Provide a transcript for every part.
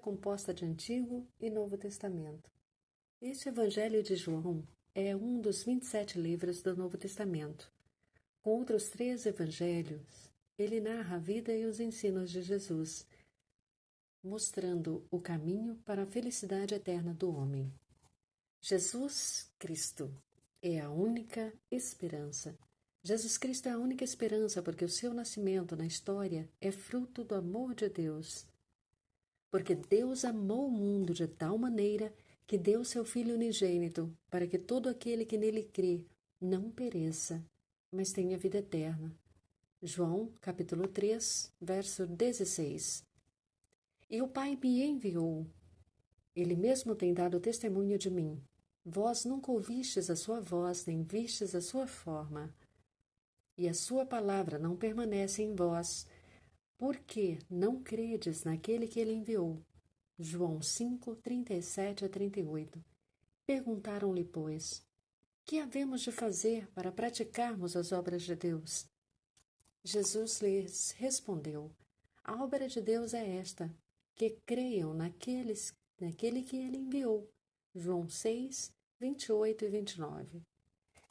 composta de Antigo e Novo Testamento. Este Evangelho de João é um dos 27 livros do Novo Testamento. Com outros 3 evangelhos, ele narra a vida e os ensinos de Jesus, mostrando o caminho para a felicidade eterna do homem. Jesus Cristo é a única esperança. Jesus Cristo é a única esperança porque o seu nascimento na história é fruto do amor de Deus. Porque Deus amou o mundo de tal maneira que deu seu Filho unigênito para que todo aquele que nele crê não pereça, mas tenha vida eterna. João, capítulo 3, verso 16. E o Pai me enviou. Ele mesmo tem dado testemunho de mim. Vós nunca ouvistes a sua voz, nem vistes a sua forma. E a sua palavra não permanece em vós, porque não credes naquele que ele enviou. João 5, 37 a 38. Perguntaram-lhe, pois, que havemos de fazer para praticarmos as obras de Deus? Jesus lhes respondeu, a obra de Deus é esta, que creiam naquele que ele enviou. João 6, 28 e 29.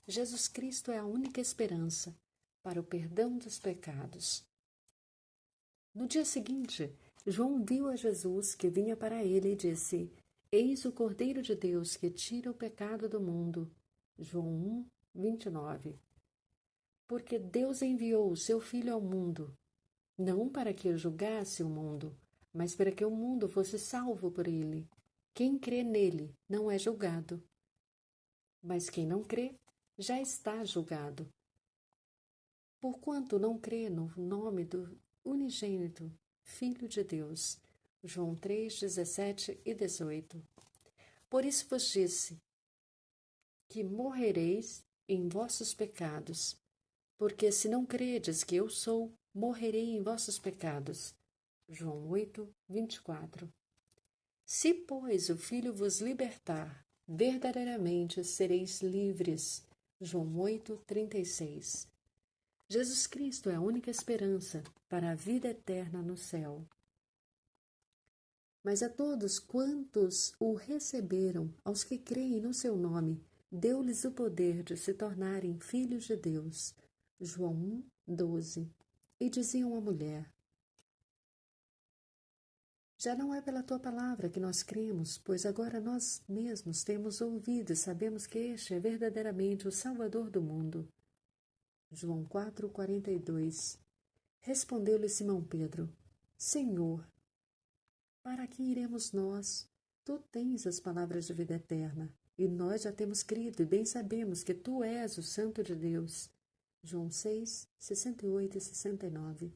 Jesus Cristo é a única esperança para o perdão dos pecados. No dia seguinte, João viu a Jesus que vinha para ele e disse, eis o Cordeiro de Deus que tira o pecado do mundo. João 1, 29. Porque Deus enviou o seu Filho ao mundo, não para que julgasse o mundo, mas para que o mundo fosse salvo por ele. Quem crê nele não é julgado, mas quem não crê já está julgado. Porquanto não crê no nome do unigênito Filho de Deus. João 3, 17 e 18. Por isso vos disse que morrereis em vossos pecados, porque se não credes que eu sou, morrerei em vossos pecados. João 8, 24. Se, pois, o Filho vos libertar, verdadeiramente sereis livres. João 8, 36. Jesus Cristo é a única esperança para a vida eterna no céu. Mas a todos quantos o receberam, aos que creem no seu nome, deu-lhes o poder de se tornarem filhos de Deus. João 1, 12. E diziam à mulher, já não é pela tua palavra que nós cremos, pois agora nós mesmos temos ouvido e sabemos que este é verdadeiramente o Salvador do mundo. João 4, 42. Respondeu-lhe Simão Pedro, Senhor, para que iremos nós? Tu tens as palavras de vida eterna, e nós já temos crido e bem sabemos que tu és o Santo de Deus. João 6, 68 e 69.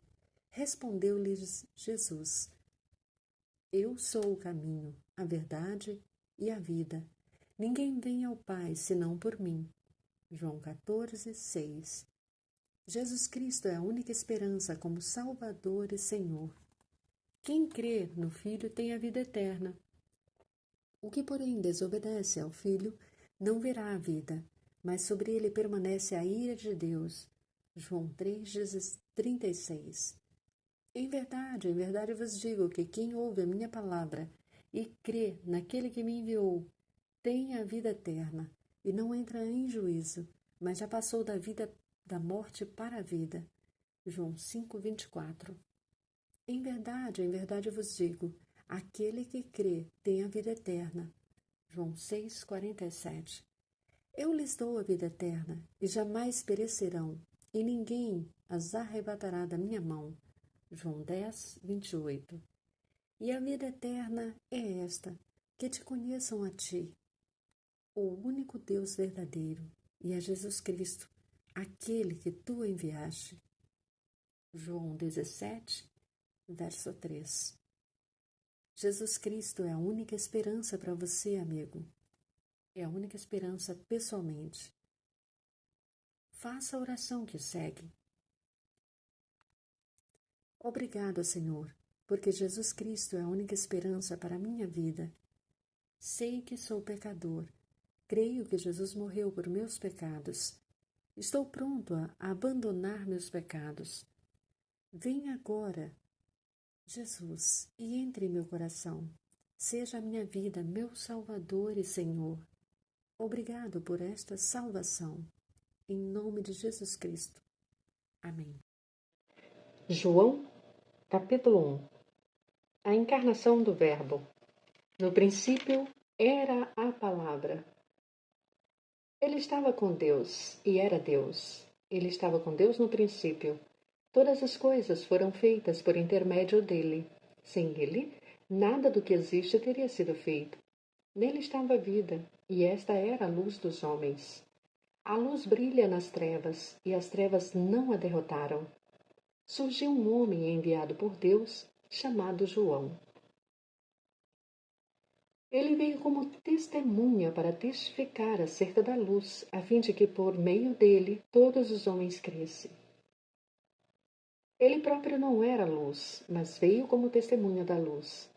Respondeu-lhes Jesus, eu sou o caminho, a verdade e a vida. Ninguém vem ao Pai senão por mim. João 14, 6. Jesus Cristo é a única esperança como Salvador e Senhor. Quem crê no Filho tem a vida eterna. O que, porém, desobedece ao Filho não verá a vida, mas sobre ele permanece a ira de Deus. João 3, 36. Em verdade vos digo que quem ouve a minha palavra e crê naquele que me enviou tem a vida eterna e não entra em juízo, mas já passou da morte para a vida. João 5, 24. Em verdade vos digo, aquele que crê tem a vida eterna. João 6, 47. Eu lhes dou a vida eterna, e jamais perecerão, e ninguém as arrebatará da minha mão. João 10, 28. E a vida eterna é esta, que te conheçam a ti, o único Deus verdadeiro, e a Jesus Cristo, aquele que tu enviaste. João 17, verso 3. Jesus Cristo é a única esperança para você, amigo. É a única esperança pessoalmente. Faça a oração que segue. Obrigado, Senhor, porque Jesus Cristo é a única esperança para a minha vida. Sei que sou pecador. Creio que Jesus morreu por meus pecados. Estou pronto a abandonar meus pecados. Venha agora, Jesus, e entre em meu coração. Seja a minha vida meu Salvador e Senhor. Obrigado por esta salvação. Em nome de Jesus Cristo. Amém. João, capítulo 1. A encarnação do Verbo. No princípio era a Palavra. Ele estava com Deus e era Deus. Ele estava com Deus no princípio. Todas as coisas foram feitas por intermédio dele. Sem ele, nada do que existe teria sido feito. Nele estava a vida, e esta era a luz dos homens. A luz brilha nas trevas, e as trevas não a derrotaram. Surgiu um homem enviado por Deus, chamado João. Ele veio como testemunha para testificar acerca da luz, a fim de que por meio dele todos os homens crescem. Ele próprio não era luz, mas veio como testemunha da luz.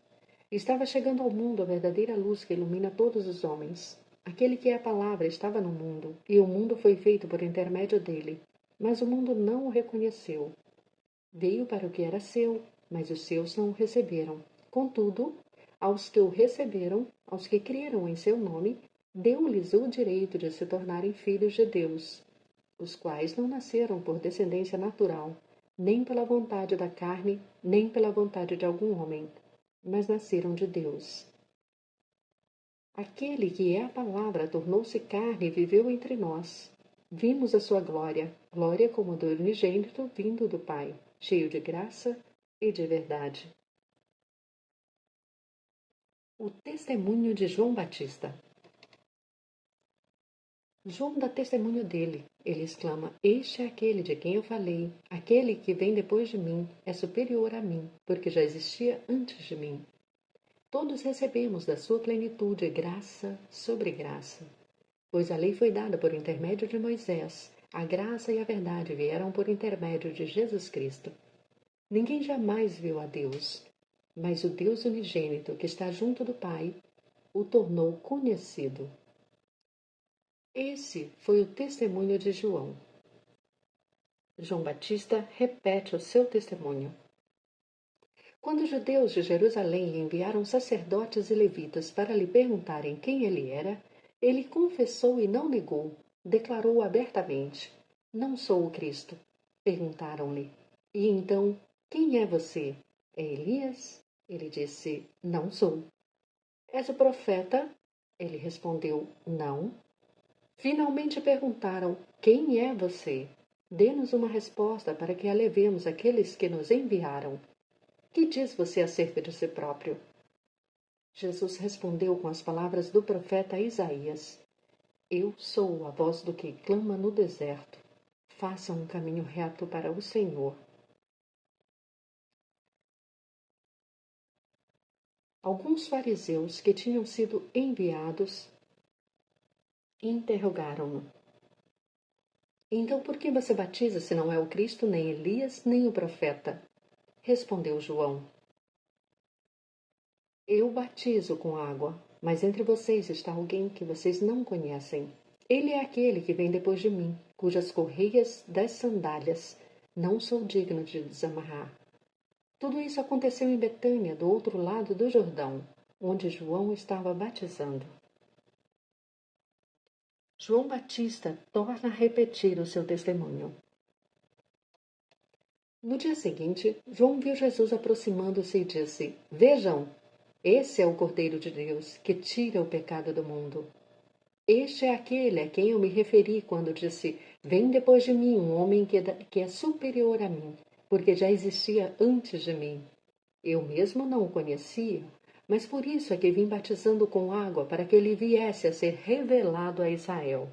Estava chegando ao mundo a verdadeira luz que ilumina todos os homens. Aquele que é a palavra estava no mundo, e o mundo foi feito por intermédio dele, mas o mundo não o reconheceu. Veio para o que era seu, mas os seus não o receberam. Contudo, aos que o receberam, aos que creram em seu nome, deu-lhes o direito de se tornarem filhos de Deus, os quais não nasceram por descendência natural, nem pela vontade da carne, nem pela vontade de algum homem, mas nasceram de Deus. Aquele que é a palavra tornou-se carne e viveu entre nós. Vimos a sua glória, glória como do unigênito vindo do Pai, cheio de graça e de verdade. O testemunho de João Batista. João dá testemunho dele. Ele exclama: Este é aquele de quem eu falei. Aquele que vem depois de mim é superior a mim, porque já existia antes de mim. Todos recebemos da sua plenitude graça sobre graça. Pois a lei foi dada por intermédio de Moisés, a graça e a verdade vieram por intermédio de Jesus Cristo. Ninguém jamais viu a Deus, mas o Deus unigênito, que está junto do Pai, o tornou conhecido. Esse foi o testemunho de João. João Batista repete o seu testemunho. Quando os judeus de Jerusalém lhe enviaram sacerdotes e levitas para lhe perguntarem quem ele era, ele confessou e não negou, declarou abertamente: Não sou o Cristo. Perguntaram-lhe: E então, quem é você? É Elias? Ele disse: Não sou. És o profeta? Ele respondeu: Não. Finalmente perguntaram: Quem é você? Dê-nos uma resposta para que a levemos àqueles que nos enviaram. Que diz você acerca de si próprio? Jesus respondeu com as palavras do profeta Isaías: Eu sou a voz do que clama no deserto. Façam um caminho reto para o Senhor. Alguns fariseus que tinham sido enviados interrogaram-no: Então por que você batiza se não é o Cristo, nem Elias, nem o profeta? Respondeu João: Eu batizo com água, mas entre vocês está alguém que vocês não conhecem. Ele é aquele que vem depois de mim, cujas correias das sandálias não sou digno de desamarrar. Tudo isso aconteceu em Betânia, do outro lado do Jordão, onde João estava batizando. João Batista torna a repetir o seu testemunho. No dia seguinte, João viu Jesus aproximando-se e disse: Vejam, esse é o Cordeiro de Deus, que tira o pecado do mundo. Este é aquele a quem eu me referi quando disse: Vem depois de mim um homem que é superior a mim, porque já existia antes de mim. Eu mesmo não o conhecia, mas por isso é que vim batizando com água, para que ele viesse a ser revelado a Israel.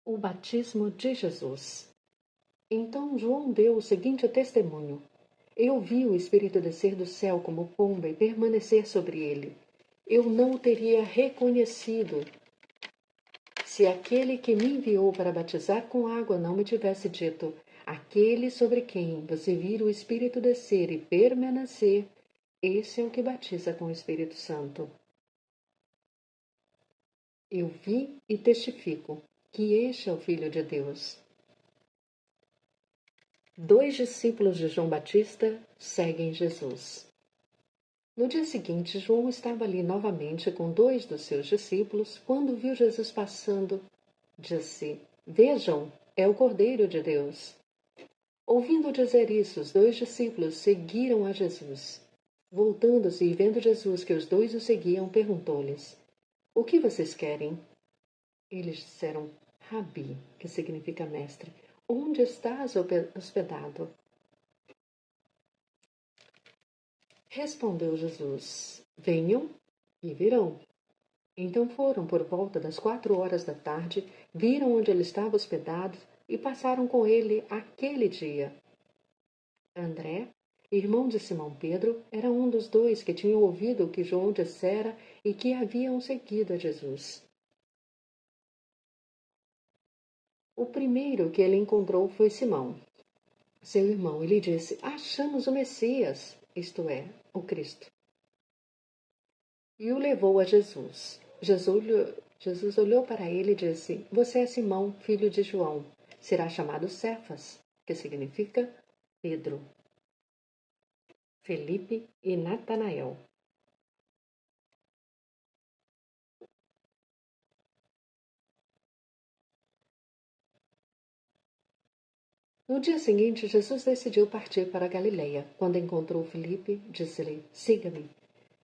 O batismo de Jesus. Então João deu o seguinte testemunho: Eu vi o Espírito descer do céu como pomba e permanecer sobre ele. Eu não o teria reconhecido se aquele que me enviou para batizar com água não me tivesse dito: Aquele sobre quem você vir o Espírito descer e permanecer, esse é o que batiza com o Espírito Santo. Eu vi e testifico que este é o Filho de Deus. 2 discípulos de João Batista seguem Jesus. No dia seguinte, João estava ali novamente com 2 dos seus discípulos. Quando viu Jesus passando, disse: Vejam, é o Cordeiro de Deus. Ouvindo dizer isso, os 2 discípulos seguiram a Jesus. Voltando-se e vendo Jesus que os 2 o seguiam, perguntou-lhes: O que vocês querem? Eles disseram: Rabi, que significa mestre, onde estás hospedado? Respondeu Jesus: Venham e virão. Então foram por volta das 4 horas da tarde, viram onde ele estava hospedado e passaram com ele aquele dia. André, irmão de Simão Pedro, era um dos 2 que tinham ouvido o que João dissera e que haviam seguido a Jesus. O primeiro que ele encontrou foi Simão, seu irmão, e lhe disse: Achamos o Messias, isto é, o Cristo. E o levou a Jesus. Jesus olhou para ele e disse: Você é Simão, filho de João. Será chamado Cefas, que significa Pedro. Felipe e Natanael. No dia seguinte, Jesus decidiu partir para a Galileia. Quando encontrou Felipe, disse-lhe: Siga-me.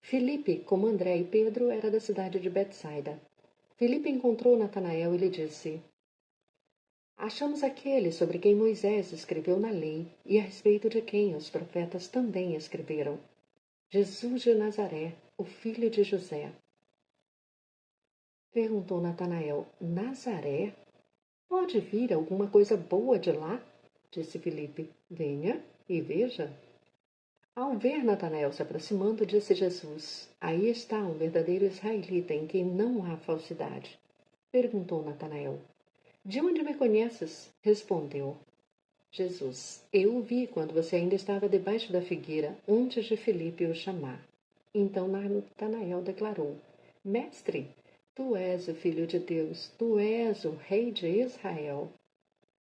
Felipe, como André e Pedro, era da cidade de Betsaida. Felipe encontrou Natanael e lhe disse: Achamos aquele sobre quem Moisés escreveu na lei e a respeito de quem os profetas também escreveram. Jesus de Nazaré, o filho de José. Perguntou Natanael: Nazaré? Pode vir alguma coisa boa de lá? Disse Felipe: Venha e veja. Ao ver Natanael se aproximando, disse Jesus: Aí está um verdadeiro israelita em quem não há falsidade. Perguntou Natanael: De onde me conheces? Respondeu Jesus: Eu o vi quando você ainda estava debaixo da figueira, antes de Felipe o chamar. Então Natanael declarou: Mestre, tu és o Filho de Deus, tu és o Rei de Israel.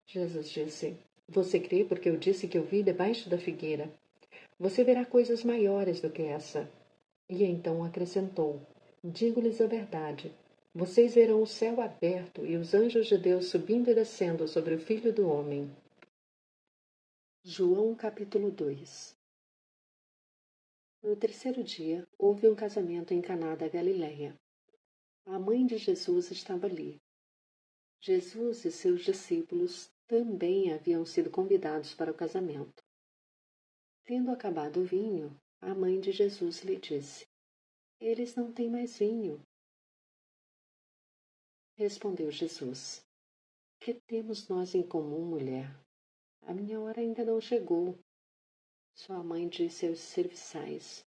Jesus disse: Você crê porque eu disse que eu vi debaixo da figueira? Você verá coisas maiores do que essa. E então acrescentou: Digo-lhes a verdade. Vocês verão o céu aberto e os anjos de Deus subindo e descendo sobre o Filho do Homem. João capítulo 2. No terceiro dia, houve um casamento em Caná da Galileia. A mãe de Jesus estava ali. Jesus e seus discípulos também haviam sido convidados para o casamento. Tendo acabado o vinho, a mãe de Jesus lhe disse: Eles não têm mais vinho. Respondeu Jesus: Que temos nós em comum, mulher? A minha hora ainda não chegou. Sua mãe disse aos serviçais: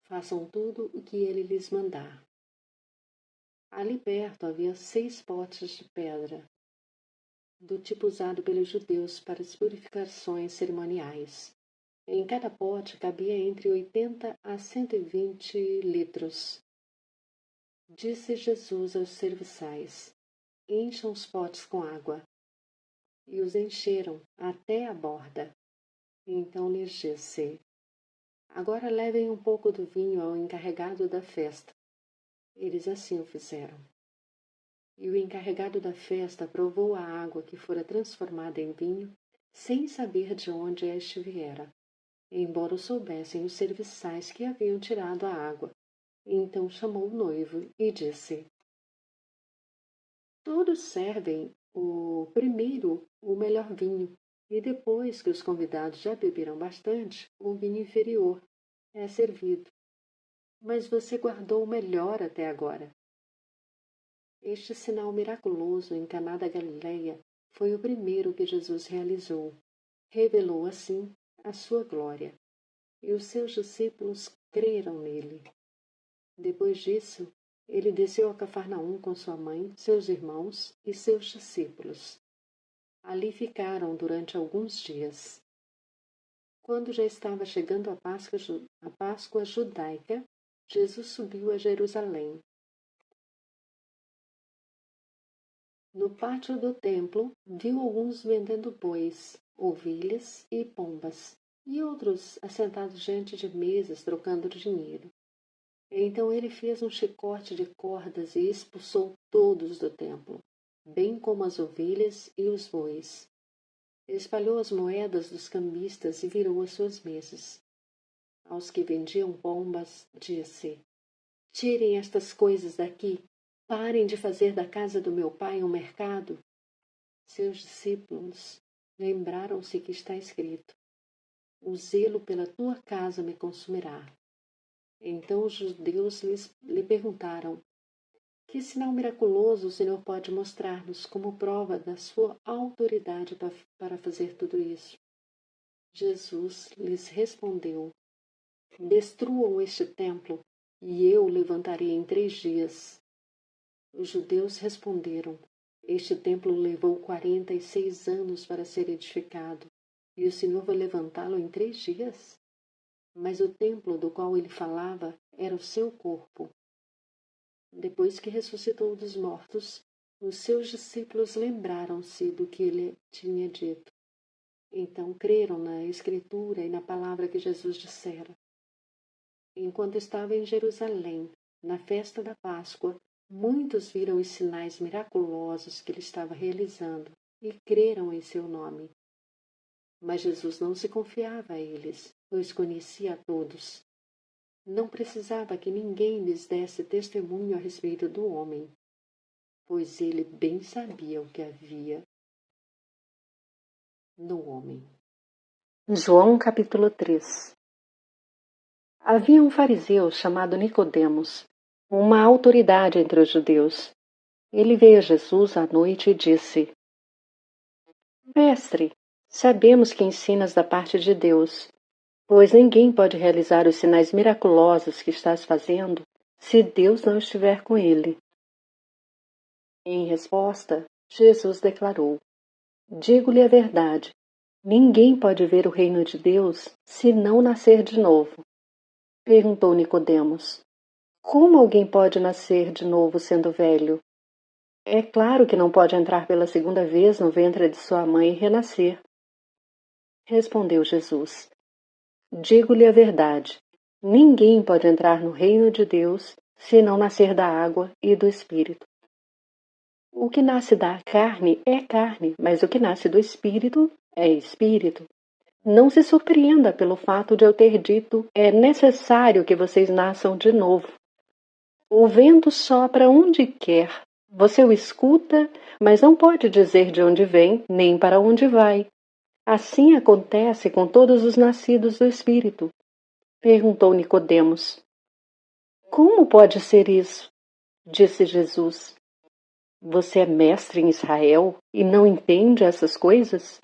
Façam tudo o que ele lhes mandar. Ali perto havia 6 potes de pedra, do tipo usado pelos judeus para as purificações cerimoniais. Em cada pote cabia entre 80 a 120 litros. Disse Jesus aos serviçais: Encham os potes com água. E os encheram até a borda. Então lhes disse: Agora levem um pouco do vinho ao encarregado da festa. Eles assim o fizeram. E o encarregado da festa provou a água que fora transformada em vinho, sem saber de onde este viera, embora o soubessem os serviçais que haviam tirado a água. Então chamou o noivo e disse: Todos servem primeiro o melhor vinho, e depois que os convidados já beberam bastante, o vinho inferior é servido. Mas você guardou o melhor até agora. Este sinal miraculoso em Caná da Galileia foi o primeiro que Jesus realizou. Revelou assim a sua glória, e os seus discípulos creram nele. Depois disso, ele desceu a Cafarnaum com sua mãe, seus irmãos e seus discípulos. Ali ficaram durante alguns dias. Quando já estava chegando a Páscoa judaica, Jesus subiu a Jerusalém. No pátio do templo, viu alguns vendendo bois, ovelhas e pombas, e outros assentados diante de mesas trocando dinheiro. Então ele fez um chicote de cordas e expulsou todos do templo, bem como as ovelhas e os bois. Espalhou as moedas dos cambistas e virou as suas mesas. Aos que vendiam pombas, disse: Tirem estas coisas daqui, parem de fazer da casa do meu pai um mercado. Seus discípulos lembraram-se que está escrito: O zelo pela tua casa me consumirá. Então os judeus lhe perguntaram: Que sinal miraculoso o Senhor pode mostrar-nos como prova da sua autoridade para fazer tudo isso? Jesus lhes respondeu: Destruam este templo, e eu o levantarei em 3 dias. Os judeus responderam: Este templo levou 46 anos para ser edificado, e o Senhor vai levantá-lo em 3 dias? Mas o templo do qual ele falava era o seu corpo. Depois que ressuscitou dos mortos, os seus discípulos lembraram-se do que ele tinha dito. Então creram na Escritura e na palavra que Jesus dissera. Enquanto estava em Jerusalém, na festa da Páscoa, muitos viram os sinais miraculosos que ele estava realizando e creram em seu nome. Mas Jesus não se confiava a eles, pois conhecia a todos. Não precisava que ninguém lhes desse testemunho a respeito do homem, pois ele bem sabia o que havia no homem. João capítulo 3. Havia um fariseu chamado Nicodemos, uma autoridade entre os judeus. Ele veio a Jesus à noite e disse: Mestre, sabemos que ensinas da parte de Deus, pois ninguém pode realizar os sinais miraculosos que estás fazendo se Deus não estiver com ele. Em resposta, Jesus declarou: Digo-lhe a verdade, ninguém pode ver o reino de Deus se não nascer de novo. Perguntou Nicodemos: Como alguém pode nascer de novo sendo velho? É claro que não pode entrar pela segunda vez no ventre de sua mãe e renascer. Respondeu Jesus: Digo-lhe a verdade, ninguém pode entrar no reino de Deus se não nascer da água e do Espírito. O que nasce da carne é carne, mas o que nasce do Espírito é Espírito. Não se surpreenda pelo fato de eu ter dito: é necessário que vocês nasçam de novo. O vento sopra onde quer. Você o escuta, mas não pode dizer de onde vem, nem para onde vai. Assim acontece com todos os nascidos do Espírito. Perguntou Nicodemos. Como pode ser isso? Disse Jesus. Você é mestre em Israel e não entende essas coisas?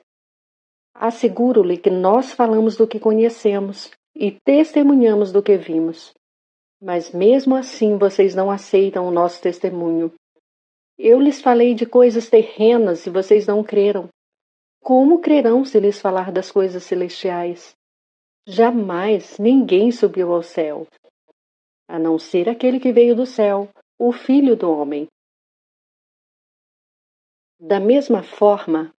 Asseguro-lhe que nós falamos do que conhecemos e testemunhamos do que vimos. Mas mesmo assim vocês não aceitam o nosso testemunho. Eu lhes falei de coisas terrenas e vocês não creram. Como crerão se lhes falar das coisas celestiais? Jamais ninguém subiu ao céu, a não ser aquele que veio do céu, o Filho do Homem. Da mesma forma,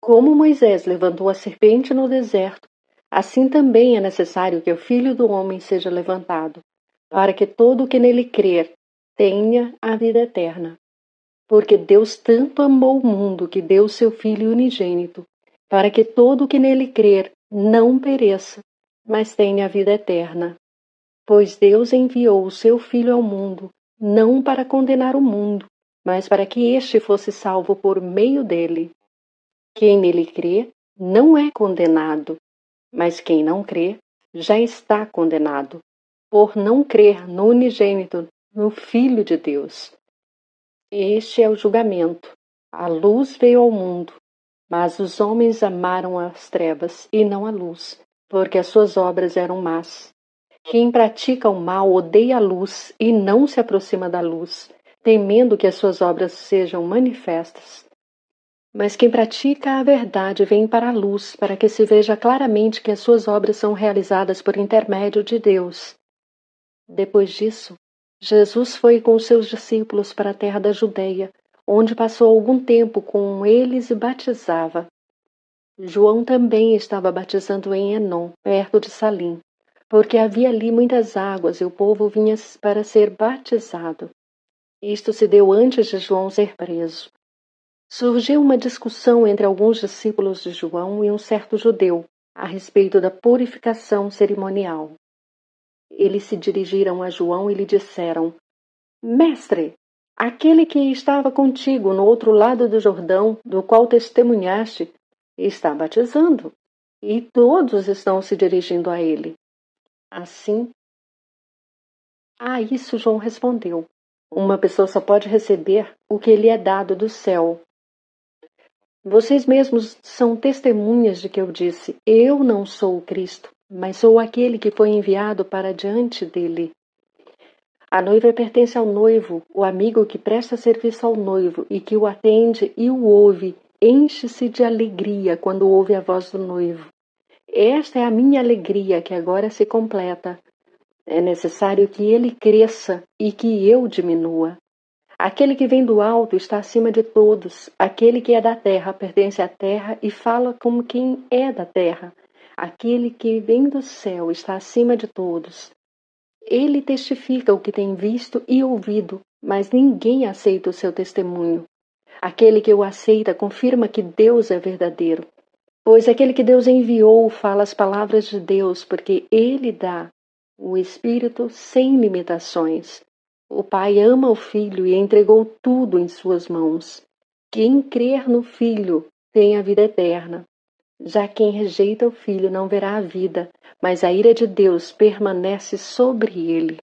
como Moisés levantou a serpente no deserto, assim também é necessário que o Filho do Homem seja levantado, para que todo o que nele crer tenha a vida eterna. Porque Deus tanto amou o mundo que deu seu Filho unigênito, para que todo o que nele crer não pereça, mas tenha a vida eterna. Pois Deus enviou o seu Filho ao mundo, não para condenar o mundo, mas para que este fosse salvo por meio dele. Quem nele crê não é condenado, mas quem não crê já está condenado, por não crer no unigênito, no Filho de Deus. Este é o julgamento. A luz veio ao mundo, mas os homens amaram as trevas e não a luz, porque as suas obras eram más. Quem pratica o mal odeia a luz e não se aproxima da luz, temendo que as suas obras sejam manifestas. Mas quem pratica a verdade vem para a luz, para que se veja claramente que as suas obras são realizadas por intermédio de Deus. Depois disso, Jesus foi com os seus discípulos para a terra da Judeia, onde passou algum tempo com eles e batizava. João também estava batizando em Enom, perto de Salim, porque havia ali muitas águas e o povo vinha para ser batizado. Isto se deu antes de João ser preso. Surgiu uma discussão entre alguns discípulos de João e um certo judeu a respeito da purificação cerimonial. Eles se dirigiram a João e lhe disseram: Mestre, aquele que estava contigo no outro lado do Jordão, do qual testemunhaste, está batizando, e todos estão se dirigindo a ele. Assim, a isso João respondeu: Uma pessoa só pode receber o que lhe é dado do céu. Vocês mesmos são testemunhas de que eu disse: Eu não sou o Cristo, mas sou aquele que foi enviado para diante dele. A noiva pertence ao noivo, o amigo que presta serviço ao noivo e que o atende e o ouve, enche-se de alegria quando ouve a voz do noivo. Esta é a minha alegria que agora se completa. É necessário que ele cresça e que eu diminua. Aquele que vem do alto está acima de todos. Aquele que é da terra pertence à terra e fala como quem é da terra. Aquele que vem do céu está acima de todos. Ele testifica o que tem visto e ouvido, mas ninguém aceita o seu testemunho. Aquele que o aceita confirma que Deus é verdadeiro, pois aquele que Deus enviou fala as palavras de Deus, porque ele dá o Espírito sem limitações. O Pai ama o Filho e entregou tudo em suas mãos. Quem crer no Filho tem a vida eterna. Já quem rejeita o Filho não verá a vida, mas a ira de Deus permanece sobre ele.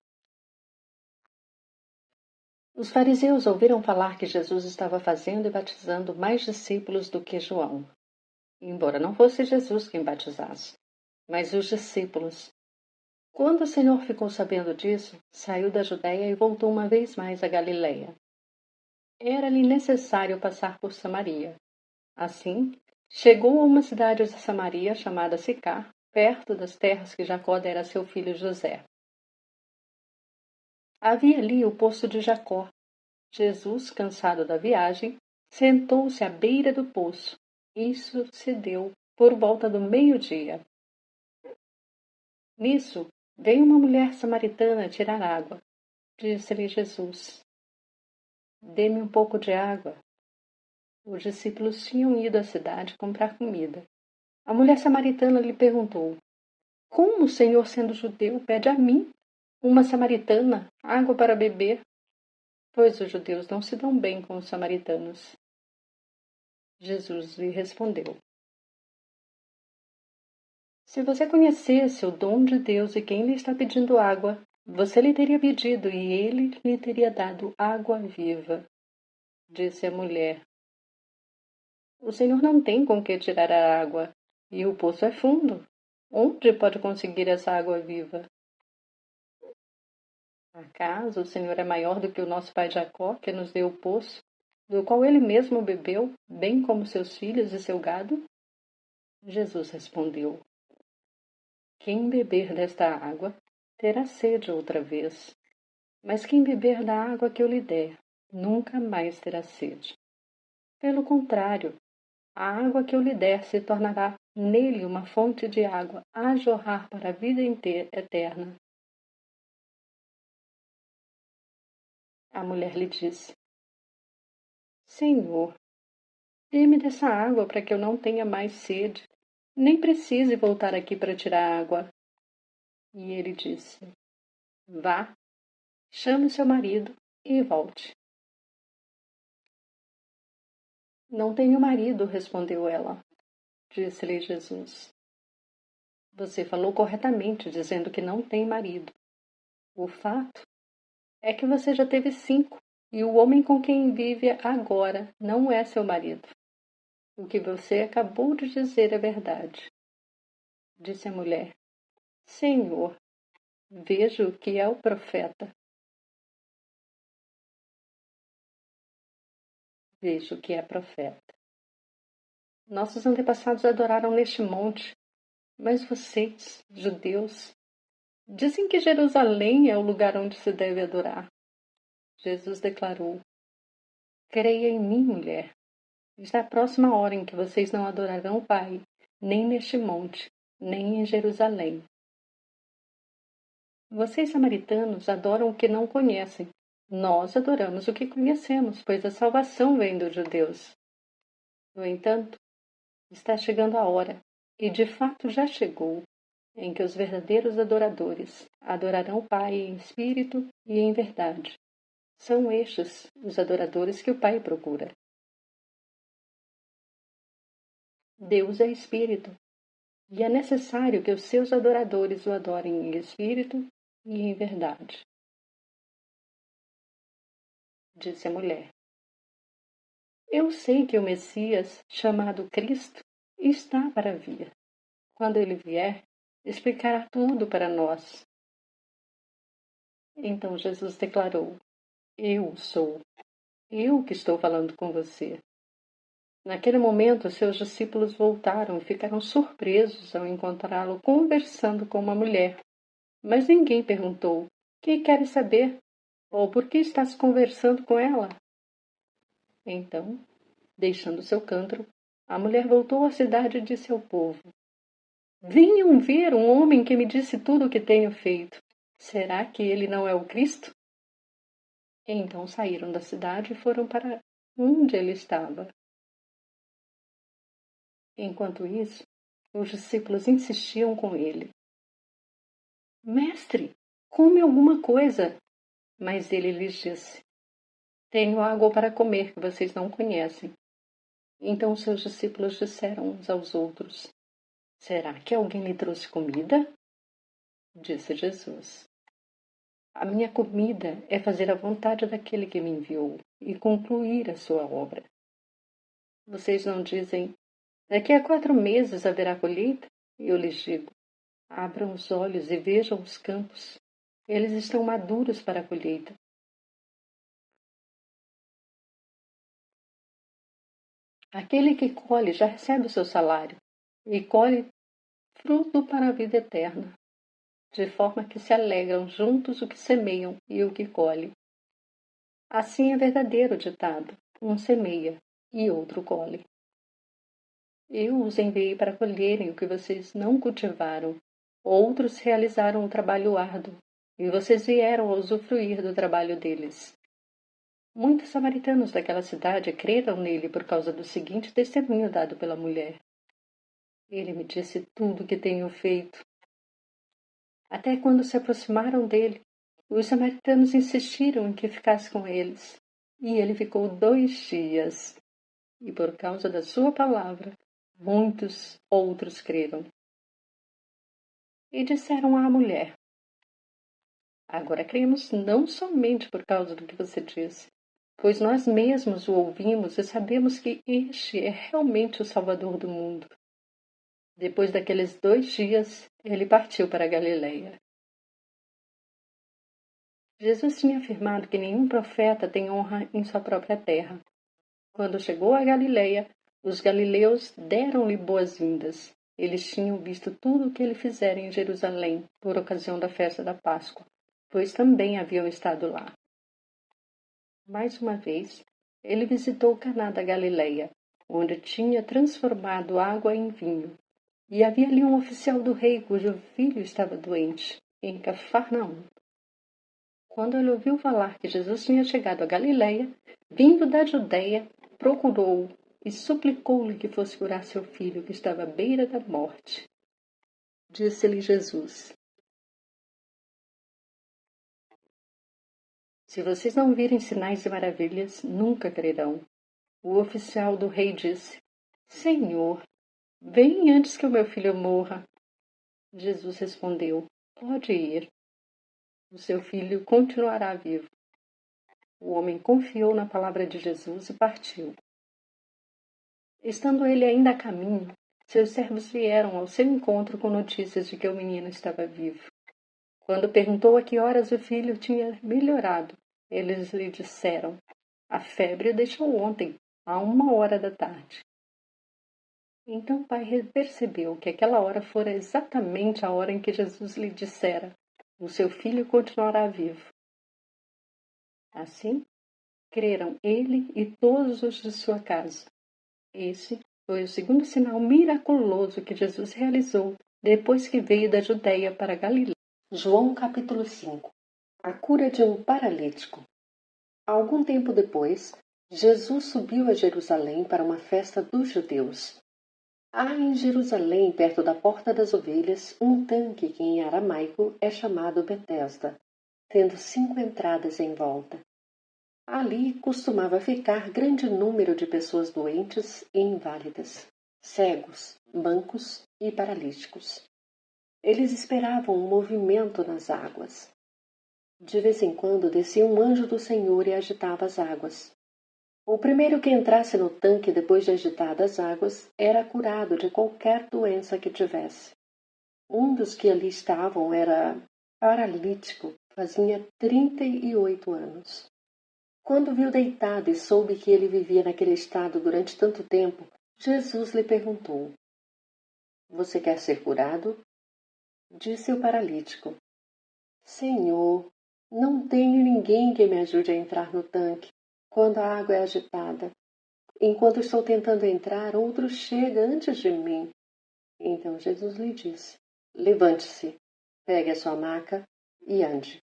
Os fariseus ouviram falar que Jesus estava fazendo e batizando mais discípulos do que João, embora não fosse Jesus quem batizasse, mas os discípulos. Quando o Senhor ficou sabendo disso, saiu da Judéia e voltou uma vez mais a Galiléia. Era-lhe necessário passar por Samaria. Assim, chegou a uma cidade de Samaria chamada Sicar, perto das terras que Jacó dera a seu filho José. Havia ali o poço de Jacó. Jesus, cansado da viagem, sentou-se à beira do poço. Isso se deu por volta do meio-dia. Nisso, veio uma mulher samaritana tirar água. Disse-lhe Jesus: Dê-me um pouco de água. Os discípulos tinham ido à cidade comprar comida. A mulher samaritana lhe perguntou: Como o Senhor, sendo judeu, pede a mim, uma samaritana, água para beber? Pois os judeus não se dão bem com os samaritanos. Jesus lhe respondeu: Se você conhecesse o dom de Deus e quem lhe está pedindo água, você lhe teria pedido e ele lhe teria dado água viva. Disse a mulher: O Senhor não tem com que tirar a água, e o poço é fundo. Onde pode conseguir essa água viva? Acaso o Senhor é maior do que o nosso pai Jacó, que nos deu o poço, do qual ele mesmo bebeu, bem como seus filhos e seu gado? Jesus respondeu: Quem beber desta água terá sede outra vez, mas quem beber da água que eu lhe der, nunca mais terá sede. Pelo contrário, a água que eu lhe der se tornará nele uma fonte de água a jorrar para a vida eterna. A mulher lhe disse: Senhor, dê-me dessa água para que eu não tenha mais sede, nem precise voltar aqui para tirar água. E ele disse: Vá, chame seu marido e volte. Não tenho marido, respondeu ela. Disse-lhe Jesus: Você falou corretamente, dizendo que não tem marido. O fato é que você já teve 5, e o homem com quem vive agora não é seu marido. O que você acabou de dizer é verdade. Disse a mulher: Senhor, vejo que é o profeta. Vejo que é profeta. Nossos antepassados adoraram neste monte, mas vocês, judeus, dizem que Jerusalém é o lugar onde se deve adorar. Jesus declarou: Creia em mim, mulher. Está próxima a hora em que vocês não adorarão o Pai, nem neste monte, nem em Jerusalém. Vocês, samaritanos, adoram o que não conhecem. Nós adoramos o que conhecemos, pois a salvação vem dos judeus. No entanto, está chegando a hora, e de fato já chegou, em que os verdadeiros adoradores adorarão o Pai em espírito e em verdade. São estes os adoradores que o Pai procura. Deus é espírito, e é necessário que os seus adoradores o adorem em espírito e em verdade. Disse a mulher: Eu sei que o Messias, chamado Cristo, está para vir. Quando ele vier, explicará tudo para nós. Então Jesus declarou: Eu sou. Eu que estou falando com você. Naquele momento, seus discípulos voltaram e ficaram surpresos ao encontrá-lo conversando com uma mulher. Mas ninguém perguntou: Que queres saber? Ou por que estás conversando com ela? Então, deixando seu cântaro, a mulher voltou à cidade e disse ao povo: Venham ver um homem que me disse tudo o que tenho feito. Será que ele não é o Cristo? Então saíram da cidade e foram para onde ele estava. Enquanto isso, os discípulos insistiam com ele: Mestre, come alguma coisa. Mas ele lhes disse: Tenho água para comer que vocês não conhecem. Então seus discípulos disseram uns aos outros: Será que alguém lhe trouxe comida? Disse Jesus: A minha comida é fazer a vontade daquele que me enviou e concluir a sua obra. Vocês não dizem: Daqui a 4 meses haverá colheita? Eu lhes digo: Abram os olhos e vejam os campos. Eles estão maduros para a colheita. Aquele que colhe já recebe o seu salário e colhe fruto para a vida eterna, de forma que se alegram juntos o que semeiam e o que colhe. Assim é verdadeiro o ditado: um semeia e outro colhe. Eu os enviei para colherem o que vocês não cultivaram. Outros realizaram o trabalho árduo, e vocês vieram a usufruir do trabalho deles. Muitos samaritanos daquela cidade creram nele por causa do seguinte testemunho dado pela mulher: Ele me disse tudo o que tenho feito. Até quando se aproximaram dele, os samaritanos insistiram em que ficasse com eles. E ele ficou 2 dias. E por causa da sua palavra, muitos outros creram. E disseram à mulher: Agora cremos não somente por causa do que você disse, pois nós mesmos o ouvimos e sabemos que este é realmente o Salvador do mundo. Depois daqueles 2 dias, ele partiu para a Galileia. Jesus tinha afirmado que nenhum profeta tem honra em sua própria terra. Quando chegou à Galileia, os galileus deram-lhe boas-vindas. Eles tinham visto tudo o que ele fizera em Jerusalém por ocasião da festa da Páscoa, pois também haviam estado lá. Mais uma vez, ele visitou Caná da Galileia, onde tinha transformado água em vinho. E havia ali um oficial do rei cujo filho estava doente, em Cafarnaum. Quando ele ouviu falar que Jesus tinha chegado a Galileia, vindo da Judeia, procurou-o e suplicou-lhe que fosse curar seu filho, que estava à beira da morte. Disse-lhe Jesus: Se vocês não virem sinais e maravilhas, nunca crerão. O oficial do rei disse: Senhor, vem antes que o meu filho morra. Jesus respondeu: Pode ir. O seu filho continuará vivo. O homem confiou na palavra de Jesus e partiu. Estando ele ainda a caminho, seus servos vieram ao seu encontro com notícias de que o menino estava vivo. Quando perguntou a que horas o filho tinha melhorado, eles lhe disseram: A febre o deixou ontem, à 1 hora da tarde. Então o pai percebeu que aquela hora fora exatamente a hora em que Jesus lhe dissera: O seu filho continuará vivo. Assim, creram ele e todos os de sua casa. Esse foi o segundo sinal miraculoso que Jesus realizou depois que veio da Judeia para a Galiléia. João capítulo 5. A cura de um paralítico. Algum tempo depois, Jesus subiu a Jerusalém para uma festa dos judeus. Há em Jerusalém, perto da Porta das Ovelhas, um tanque que em aramaico é chamado Betesda, tendo 5 entradas em volta. Ali costumava ficar grande número de pessoas doentes e inválidas, cegos, mancos e paralíticos. Eles esperavam um movimento nas águas. De vez em quando descia um anjo do Senhor e agitava as águas. O primeiro que entrasse no tanque depois de agitadas as águas era curado de qualquer doença que tivesse. Um dos que ali estavam era paralítico, fazia 38 anos. Quando viu deitado e soube que ele vivia naquele estado durante tanto tempo, Jesus lhe perguntou: Você quer ser curado? Disse o paralítico: Senhor, não tenho ninguém que me ajude a entrar no tanque quando a água é agitada. Enquanto estou tentando entrar, outro chega antes de mim. Então Jesus lhe disse: Levante-se, pegue a sua maca e ande.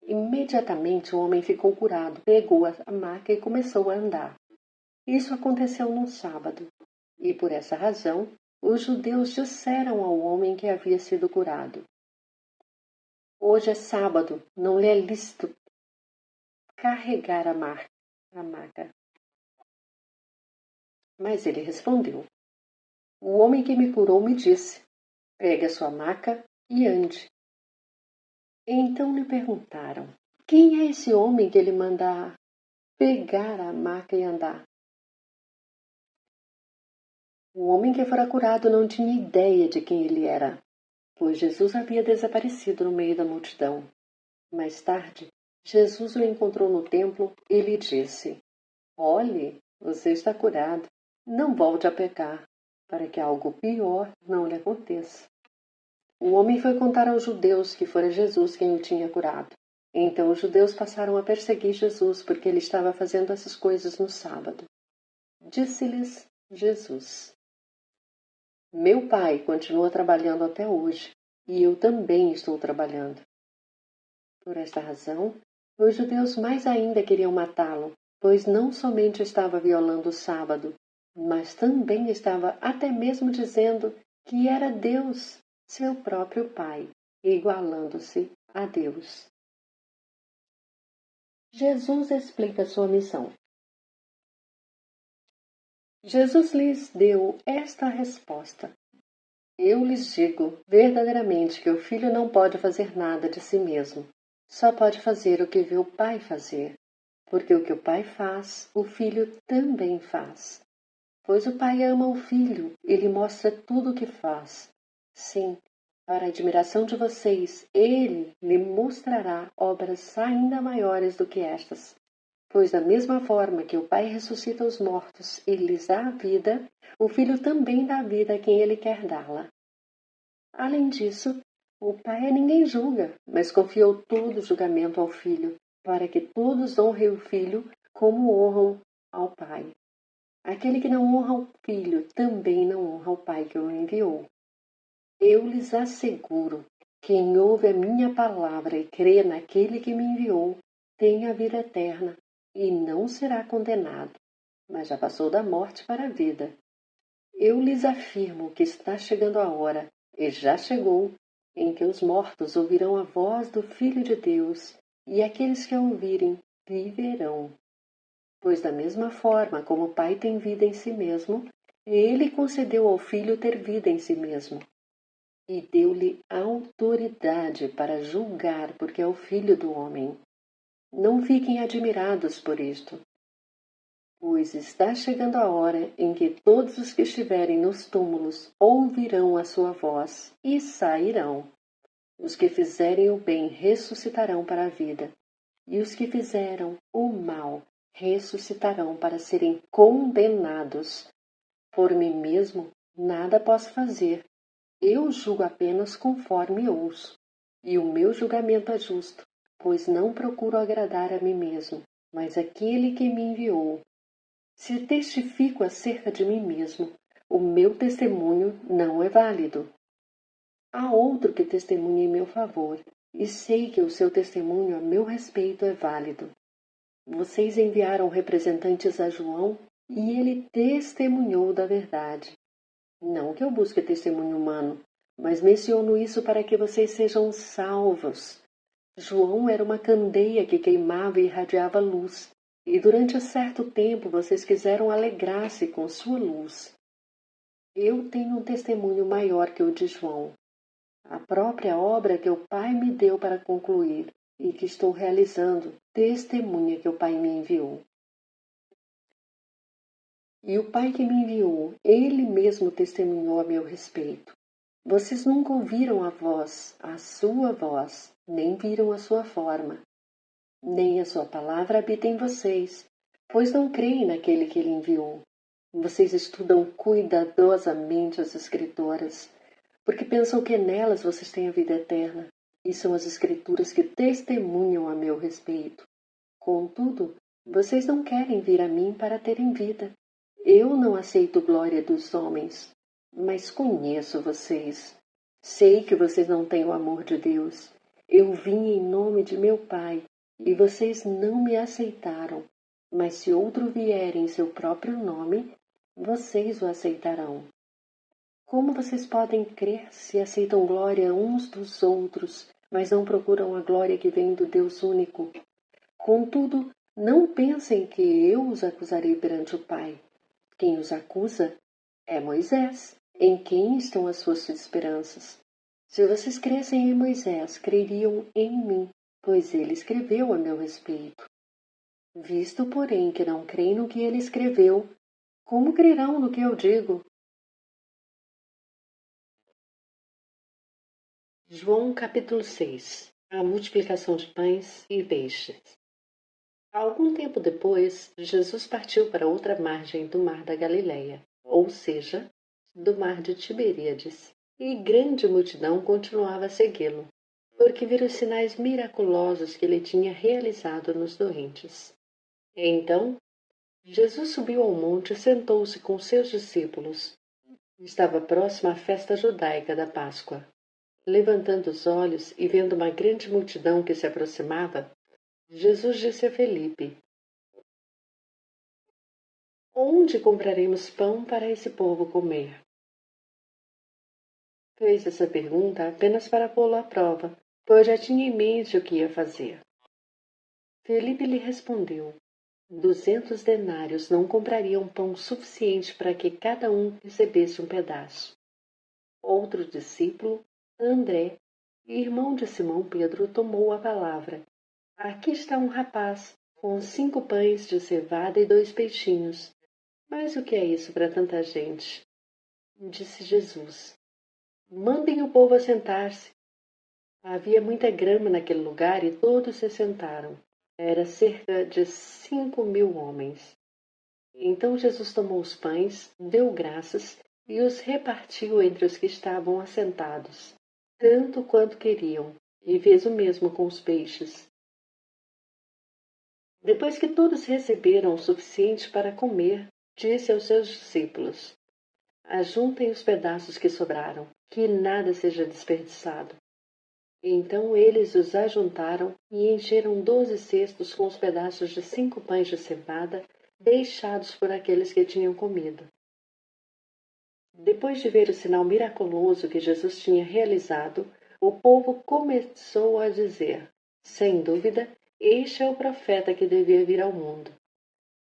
Imediatamente o homem ficou curado, pegou a maca e começou a andar. Isso aconteceu num sábado, e por essa razão os judeus disseram ao homem que havia sido curado: Hoje é sábado, não lhe é lícito carregar a maca. Mas ele respondeu: O homem que me curou me disse: Pegue a sua maca e ande. Então lhe perguntaram: Quem é esse homem que ele manda pegar a maca e andar? O homem que fora curado não tinha ideia de quem ele era, pois Jesus havia desaparecido no meio da multidão. Mais tarde, Jesus o encontrou no templo e lhe disse: Olhe, você está curado. Não volte a pecar, para que algo pior não lhe aconteça. O homem foi contar aos judeus que fora Jesus quem o tinha curado. Então os judeus passaram a perseguir Jesus porque ele estava fazendo essas coisas no sábado. Disse-lhes Jesus: Meu pai continua trabalhando até hoje, e eu também estou trabalhando. Por esta razão, os judeus mais ainda queriam matá-lo, pois não somente estava violando o sábado, mas também estava até mesmo dizendo que era Deus, seu próprio pai, igualando-se a Deus. Jesus explica sua missão. Jesus lhes deu esta resposta: Eu lhes digo verdadeiramente que o filho não pode fazer nada de si mesmo, só pode fazer o que vê o pai fazer, porque o que o pai faz, o filho também faz. Pois o pai ama o filho e lhe mostra tudo o que faz. Sim, para a admiração de vocês, ele lhe mostrará obras ainda maiores do que estas. Pois da mesma forma que o pai ressuscita os mortos e lhes dá a vida, o filho também dá a vida a quem ele quer dá-la. Além disso, o pai a ninguém julga, mas confiou todo o julgamento ao filho, para que todos honrem o filho como honram ao pai. Aquele que não honra o filho também não honra o pai que o enviou. Eu lhes asseguro, quem ouve a minha palavra e crê naquele que me enviou, tem a vida eterna e não será condenado, mas já passou da morte para a vida. Eu lhes afirmo que está chegando a hora, e já chegou, em que os mortos ouvirão a voz do Filho de Deus, e aqueles que a ouvirem viverão. Pois da mesma forma como o Pai tem vida em si mesmo, ele concedeu ao Filho ter vida em si mesmo. E deu-lhe autoridade para julgar, porque é o Filho do homem. Não fiquem admirados por isto, pois está chegando a hora em que todos os que estiverem nos túmulos ouvirão a sua voz e sairão. Os que fizerem o bem ressuscitarão para a vida, e os que fizeram o mal ressuscitarão para serem condenados. Por mim mesmo nada posso fazer. Eu julgo apenas conforme ouço, e o meu julgamento é justo, pois não procuro agradar a mim mesmo, mas aquele que me enviou. Se testifico acerca de mim mesmo, o meu testemunho não é válido. Há outro que testemunha em meu favor, e sei que o seu testemunho a meu respeito é válido. Vocês enviaram representantes a João, e ele testemunhou da verdade. Não que eu busque testemunho humano, mas menciono isso para que vocês sejam salvos. João era uma candeia que queimava e irradiava luz, e durante certo tempo vocês quiseram alegrar-se com sua luz. Eu tenho um testemunho maior que o de João, a própria obra que o Pai me deu para concluir e que estou realizando, testemunha que o Pai me enviou. E o Pai que me enviou, Ele mesmo testemunhou a meu respeito. Vocês nunca ouviram a sua voz, nem viram a sua forma, nem a sua palavra habita em vocês, pois não creem naquele que Ele enviou. Vocês estudam cuidadosamente as Escrituras, porque pensam que nelas vocês têm a vida eterna, e são as Escrituras que testemunham a meu respeito. Contudo, vocês não querem vir a mim para terem vida. Eu não aceito glória dos homens, mas conheço vocês. Sei que vocês não têm o amor de Deus. Eu vim em nome de meu Pai, e vocês não me aceitaram. Mas se outro vier em seu próprio nome, vocês o aceitarão. Como vocês podem crer se aceitam glória uns dos outros, mas não procuram a glória que vem do Deus único? Contudo, não pensem que eu os acusarei perante o Pai. Quem os acusa é Moisés, em quem estão as suas esperanças. Se vocês crescem em Moisés, creriam em mim, pois ele escreveu a meu respeito. Visto, porém, que não creem no que ele escreveu, como crerão no que eu digo? João capítulo 6. A multiplicação de pães e peixes. Algum tempo depois, Jesus partiu para outra margem do mar da Galileia, ou seja, do mar de Tiberíades, e grande multidão continuava a segui-lo, porque viram os sinais miraculosos que ele tinha realizado nos doentes. Então, Jesus subiu ao monte e sentou-se com seus discípulos. Estava próxima a festa judaica da Páscoa. Levantando os olhos e vendo uma grande multidão que se aproximava, Jesus disse a Felipe: Onde compraremos pão para esse povo comer? Fez essa pergunta apenas para pô-lo à prova, pois já tinha em mente o que ia fazer. Felipe lhe respondeu: 200 denários não comprariam pão suficiente para que cada um recebesse um pedaço. Outro discípulo, André, irmão de Simão Pedro, tomou a palavra. Aqui está um rapaz, com 5 pães de cevada e 2 peixinhos. Mas o que é isso para tanta gente? Disse Jesus. Mandem o povo assentar-se. Havia muita grama naquele lugar e todos se sentaram. Era cerca de 5.000 homens. Então Jesus tomou os pães, deu graças e os repartiu entre os que estavam assentados, tanto quanto queriam, e fez o mesmo com os peixes. Depois que todos receberam o suficiente para comer, disse aos seus discípulos: Ajuntem os pedaços que sobraram, que nada seja desperdiçado. Então eles os ajuntaram e encheram 12 cestos com os pedaços de 5 pães de cevada deixados por aqueles que tinham comido. Depois de ver o sinal miraculoso que Jesus tinha realizado, o povo começou a dizer: sem dúvida, este é o profeta que devia vir ao mundo.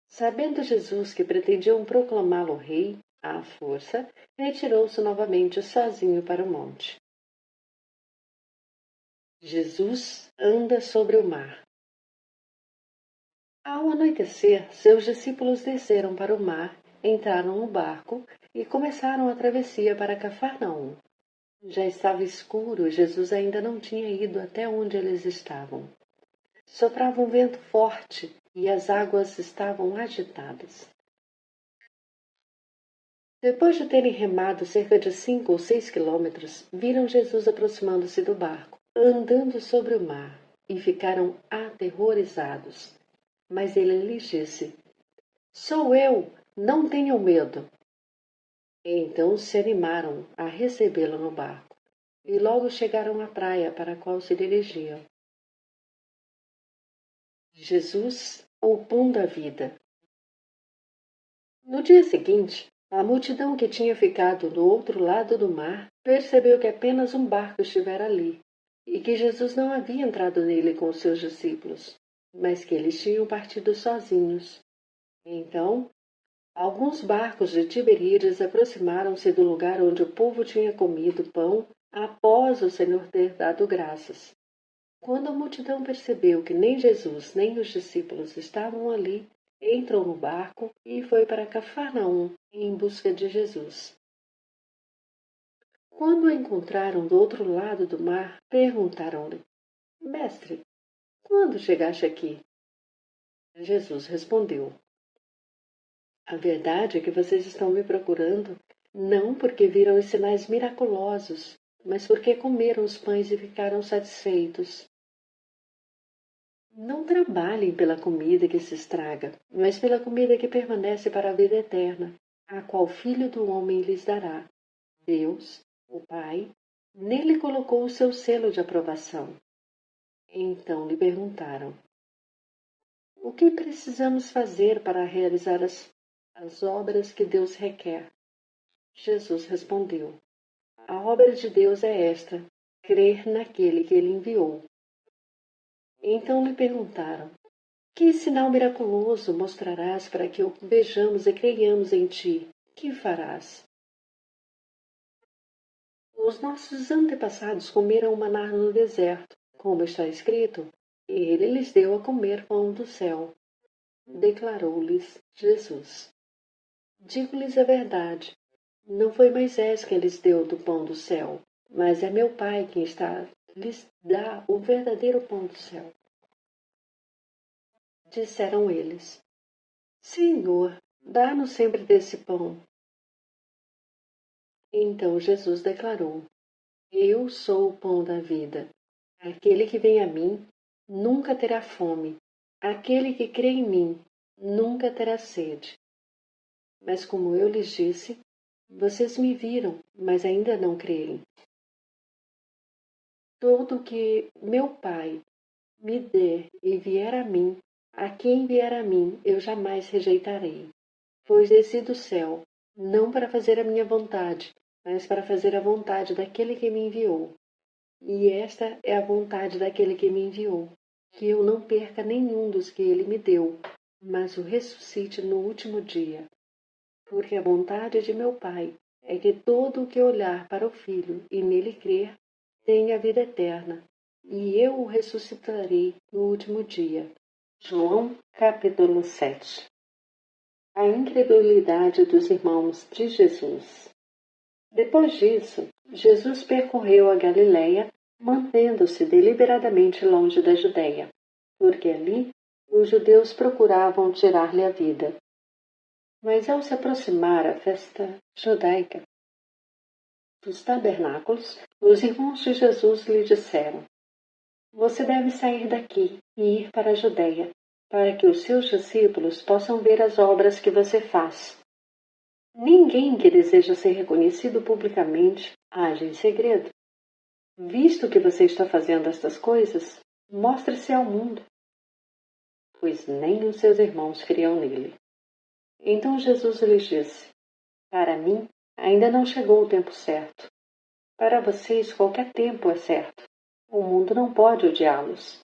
Sabendo Jesus que pretendiam proclamá-lo rei, à força, retirou-se novamente sozinho para o monte. Jesus anda sobre o mar. Ao anoitecer, seus discípulos desceram para o mar, entraram no barco e começaram a travessia para Cafarnaum. Já estava escuro e Jesus ainda não tinha ido até onde eles estavam. Soprava um vento forte e as águas estavam agitadas. Depois de terem remado cerca de 5 ou 6 quilômetros, viram Jesus aproximando-se do barco, andando sobre o mar, e ficaram aterrorizados. Mas ele lhes disse: Sou eu, não tenham medo. Então se animaram a recebê-lo no barco, e logo chegaram à praia para a qual se dirigiam. Jesus, o pão da vida. No dia seguinte, a multidão que tinha ficado do outro lado do mar percebeu que apenas um barco estivera ali, e que Jesus não havia entrado nele com os seus discípulos, mas que eles tinham partido sozinhos. Então, alguns barcos de Tiberíades aproximaram-se do lugar onde o povo tinha comido pão após o Senhor ter dado graças. Quando a multidão percebeu que nem Jesus nem os discípulos estavam ali, entrou no barco e foi para Cafarnaum em busca de Jesus. Quando o encontraram do outro lado do mar, perguntaram-lhe: Mestre, quando chegaste aqui? Jesus respondeu: A verdade é que vocês estão me procurando, não porque viram os sinais miraculosos, mas porque comeram os pães e ficaram satisfeitos. Não trabalhem pela comida que se estraga, mas pela comida que permanece para a vida eterna, a qual o Filho do Homem lhes dará. Deus, o Pai, nele colocou o seu selo de aprovação. Então lhe perguntaram: O que precisamos fazer para realizar as obras que Deus requer? Jesus respondeu: A obra de Deus é esta, crer naquele que ele enviou. Então lhe perguntaram: Que sinal miraculoso mostrarás para que o vejamos e creiamos em ti? Que farás? Os nossos antepassados comeram maná no deserto, como está escrito, ele lhes deu a comer pão do céu. Declarou-lhes Jesus: Digo-lhes a verdade, não foi Moisés quem lhes deu do pão do céu, mas é meu Pai quem lhes dá o verdadeiro pão do céu. Disseram eles: Senhor, dá-nos sempre desse pão. Então Jesus declarou: Eu sou o pão da vida. Aquele que vem a mim nunca terá fome. Aquele que crê em mim nunca terá sede. Mas como eu lhes disse, vocês me viram, mas ainda não creem. Todo que meu Pai me der e vier a mim, a quem vier a mim eu jamais rejeitarei. Pois desci do céu, não para fazer a minha vontade, mas para fazer a vontade daquele que me enviou. E esta é a vontade daquele que me enviou, que eu não perca nenhum dos que ele me deu, mas o ressuscite no último dia. Porque a vontade de meu Pai é que todo o que olhar para o Filho e nele crer, tenha a vida eterna, e eu o ressuscitarei no último dia. João capítulo 7. A incredulidade dos irmãos de Jesus. Depois disso, Jesus percorreu a Galiléia, mantendo-se deliberadamente longe da Judéia, porque ali os judeus procuravam tirar-lhe a vida. Mas ao se aproximar a festa judaica dos tabernáculos, os irmãos de Jesus lhe disseram: Você deve sair daqui e ir para a Judéia, para que os seus discípulos possam ver as obras que você faz. Ninguém que deseja ser reconhecido publicamente age em segredo. Visto que você está fazendo estas coisas, mostre-se ao mundo. Pois nem os seus irmãos criam nele. Então Jesus lhes disse: Para mim, ainda não chegou o tempo certo. Para vocês, qualquer tempo é certo. O mundo não pode odiá-los.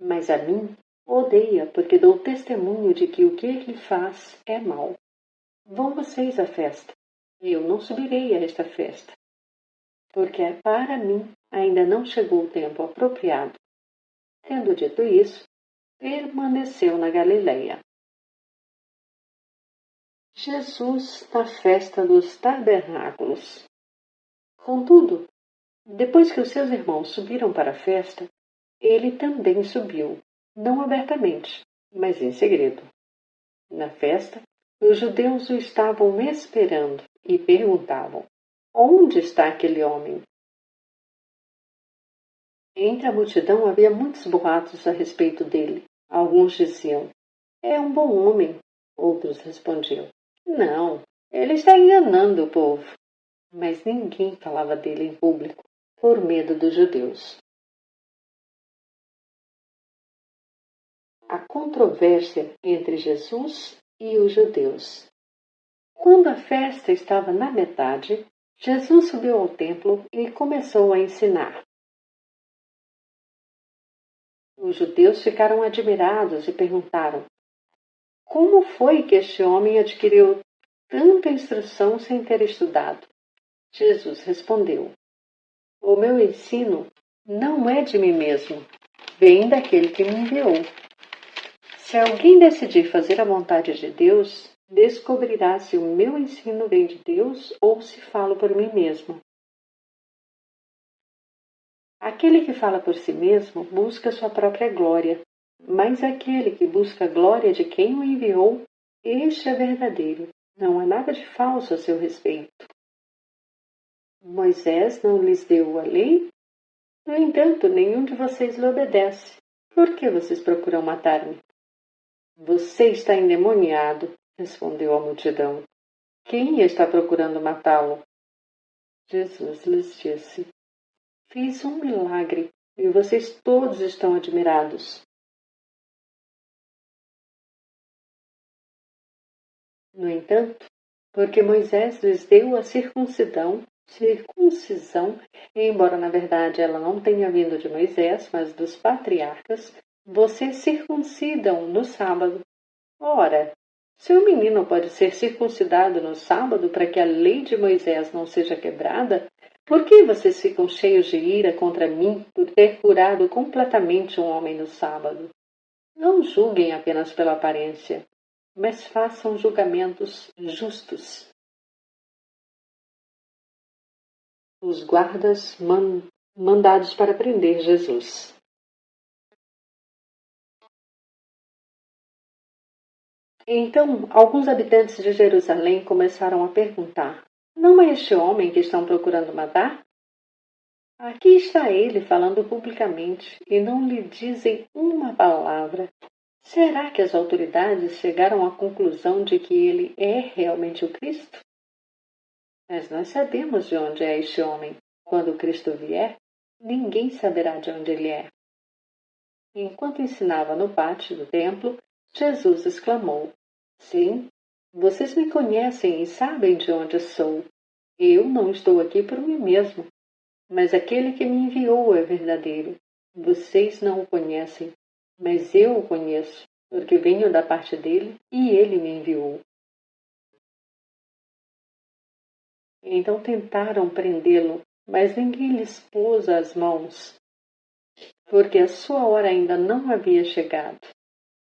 Mas a mim, odeia, porque dou testemunho de que o que ele faz é mal. Vão vocês à festa. Eu não subirei a esta festa, porque para mim ainda não chegou o tempo apropriado. Tendo dito isso, permaneceu na Galiléia. Jesus na festa dos tabernáculos. Contudo, depois que os seus irmãos subiram para a festa, ele também subiu, não abertamente, mas em segredo. Na festa, os judeus o estavam esperando e perguntavam: Onde está aquele homem? Entre a multidão havia muitos boatos a respeito dele. Alguns diziam: É um bom homem. Outros respondiam: Não, ele está enganando o povo. Mas ninguém falava dele em público, por medo dos judeus. A controvérsia entre Jesus e os judeus. Quando a festa estava na metade, Jesus subiu ao templo e começou a ensinar. Os judeus ficaram admirados e perguntaram: Como foi que este homem adquiriu tanta instrução sem ter estudado? Jesus respondeu: O meu ensino não é de mim mesmo, vem daquele que me enviou. Se alguém decidir fazer a vontade de Deus, descobrirá se o meu ensino vem de Deus ou se falo por mim mesmo. Aquele que fala por si mesmo busca sua própria glória, mas aquele que busca a glória de quem o enviou, este é verdadeiro. Não há nada de falso a seu respeito. Moisés não lhes deu a lei? No entanto, nenhum de vocês lhe obedece. Por que vocês procuram matar-me? Você está endemoniado, respondeu a multidão. Quem está procurando matá-lo? Jesus lhes disse: Fiz um milagre e vocês todos estão admirados. No entanto, porque Moisés lhes deu a circuncisão, embora na verdade ela não tenha vindo de Moisés, mas dos patriarcas, vocês circuncidam no sábado. Ora, se o menino pode ser circuncidado no sábado para que a lei de Moisés não seja quebrada, por que vocês ficam cheios de ira contra mim por ter curado completamente um homem no sábado? Não julguem apenas pela aparência, mas façam julgamentos justos. Os guardas mandados para prender Jesus. Então, alguns habitantes de Jerusalém começaram a perguntar: Não é este homem que estão procurando matar? Aqui está ele falando publicamente e não lhe dizem uma palavra. Será que as autoridades chegaram à conclusão de que ele é realmente o Cristo? Mas nós sabemos de onde é este homem. Quando o Cristo vier, ninguém saberá de onde ele é. Enquanto ensinava no pátio do templo, Jesus exclamou: Sim, vocês me conhecem e sabem de onde sou. Eu não estou aqui por mim mesmo, mas aquele que me enviou é verdadeiro. Vocês não o conhecem, mas eu o conheço, porque venho da parte dele e ele me enviou. Então tentaram prendê-lo, mas ninguém lhes pôs as mãos, porque a sua hora ainda não havia chegado.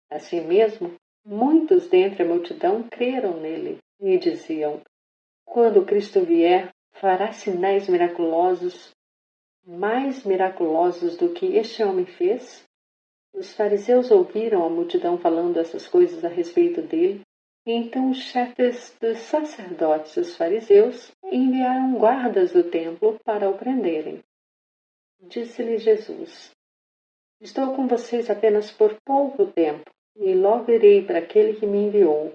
Assim mesmo, muitos dentre a multidão creram nele e diziam: Quando Cristo vier, fará sinais miraculosos, mais miraculosos do que este homem fez? Os fariseus ouviram a multidão falando essas coisas a respeito dele. E então os chefes dos sacerdotes, os fariseus, enviaram guardas do templo para o prenderem. Disse-lhe Jesus: Estou com vocês apenas por pouco tempo, e logo irei para aquele que me enviou.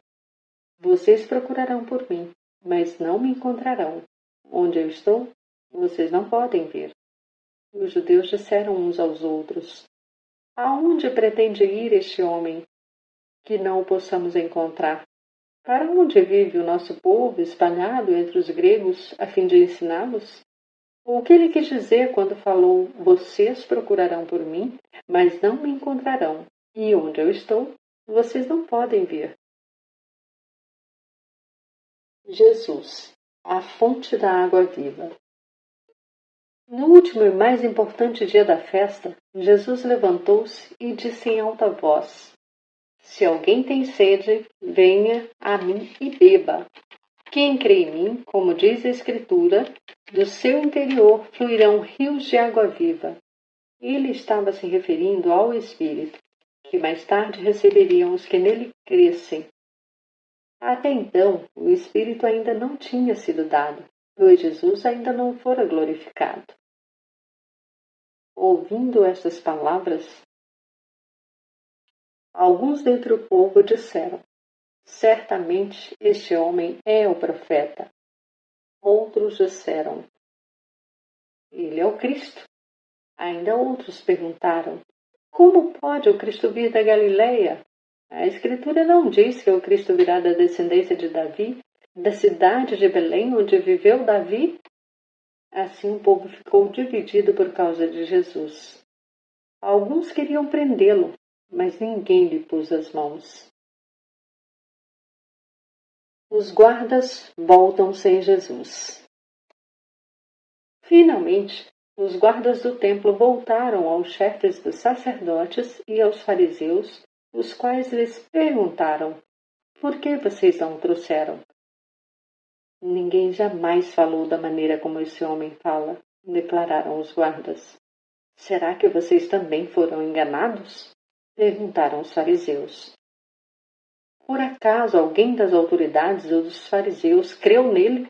Vocês procurarão por mim, mas não me encontrarão. Onde eu estou, vocês não podem vir. Os judeus disseram uns aos outros: Aonde pretende ir este homem que não o possamos encontrar? Para onde vive o nosso povo espalhado entre os gregos a fim de ensiná-los? O que ele quis dizer quando falou: Vocês procurarão por mim, mas não me encontrarão, e onde eu estou, vocês não podem vir. Jesus, a fonte da água viva. No último e mais importante dia da festa, Jesus levantou-se e disse em alta voz: Se alguém tem sede, venha a mim e beba. Quem crê em mim, como diz a Escritura, do seu interior fluirão rios de água viva. Ele estava se referindo ao Espírito, que mais tarde receberiam os que nele crescem. Até então, o Espírito ainda não tinha sido dado, pois Jesus ainda não fora glorificado. Ouvindo estas palavras, alguns dentre o povo disseram: Certamente este homem é o profeta. Outros disseram: ele é o Cristo. Ainda outros perguntaram: como pode o Cristo vir da Galileia? A Escritura não diz que o Cristo virá da descendência de Davi, da cidade de Belém, onde viveu Davi? Assim o povo ficou dividido por causa de Jesus. Alguns queriam prendê-lo, mas ninguém lhe pôs as mãos. Os guardas voltam sem Jesus. Finalmente, os guardas do templo voltaram aos chefes dos sacerdotes e aos fariseus, os quais lhes perguntaram: por que vocês não o trouxeram? Ninguém jamais falou da maneira como esse homem fala, declararam os guardas. Será que vocês também foram enganados? Perguntaram os fariseus. Por acaso alguém das autoridades ou dos fariseus creu nele?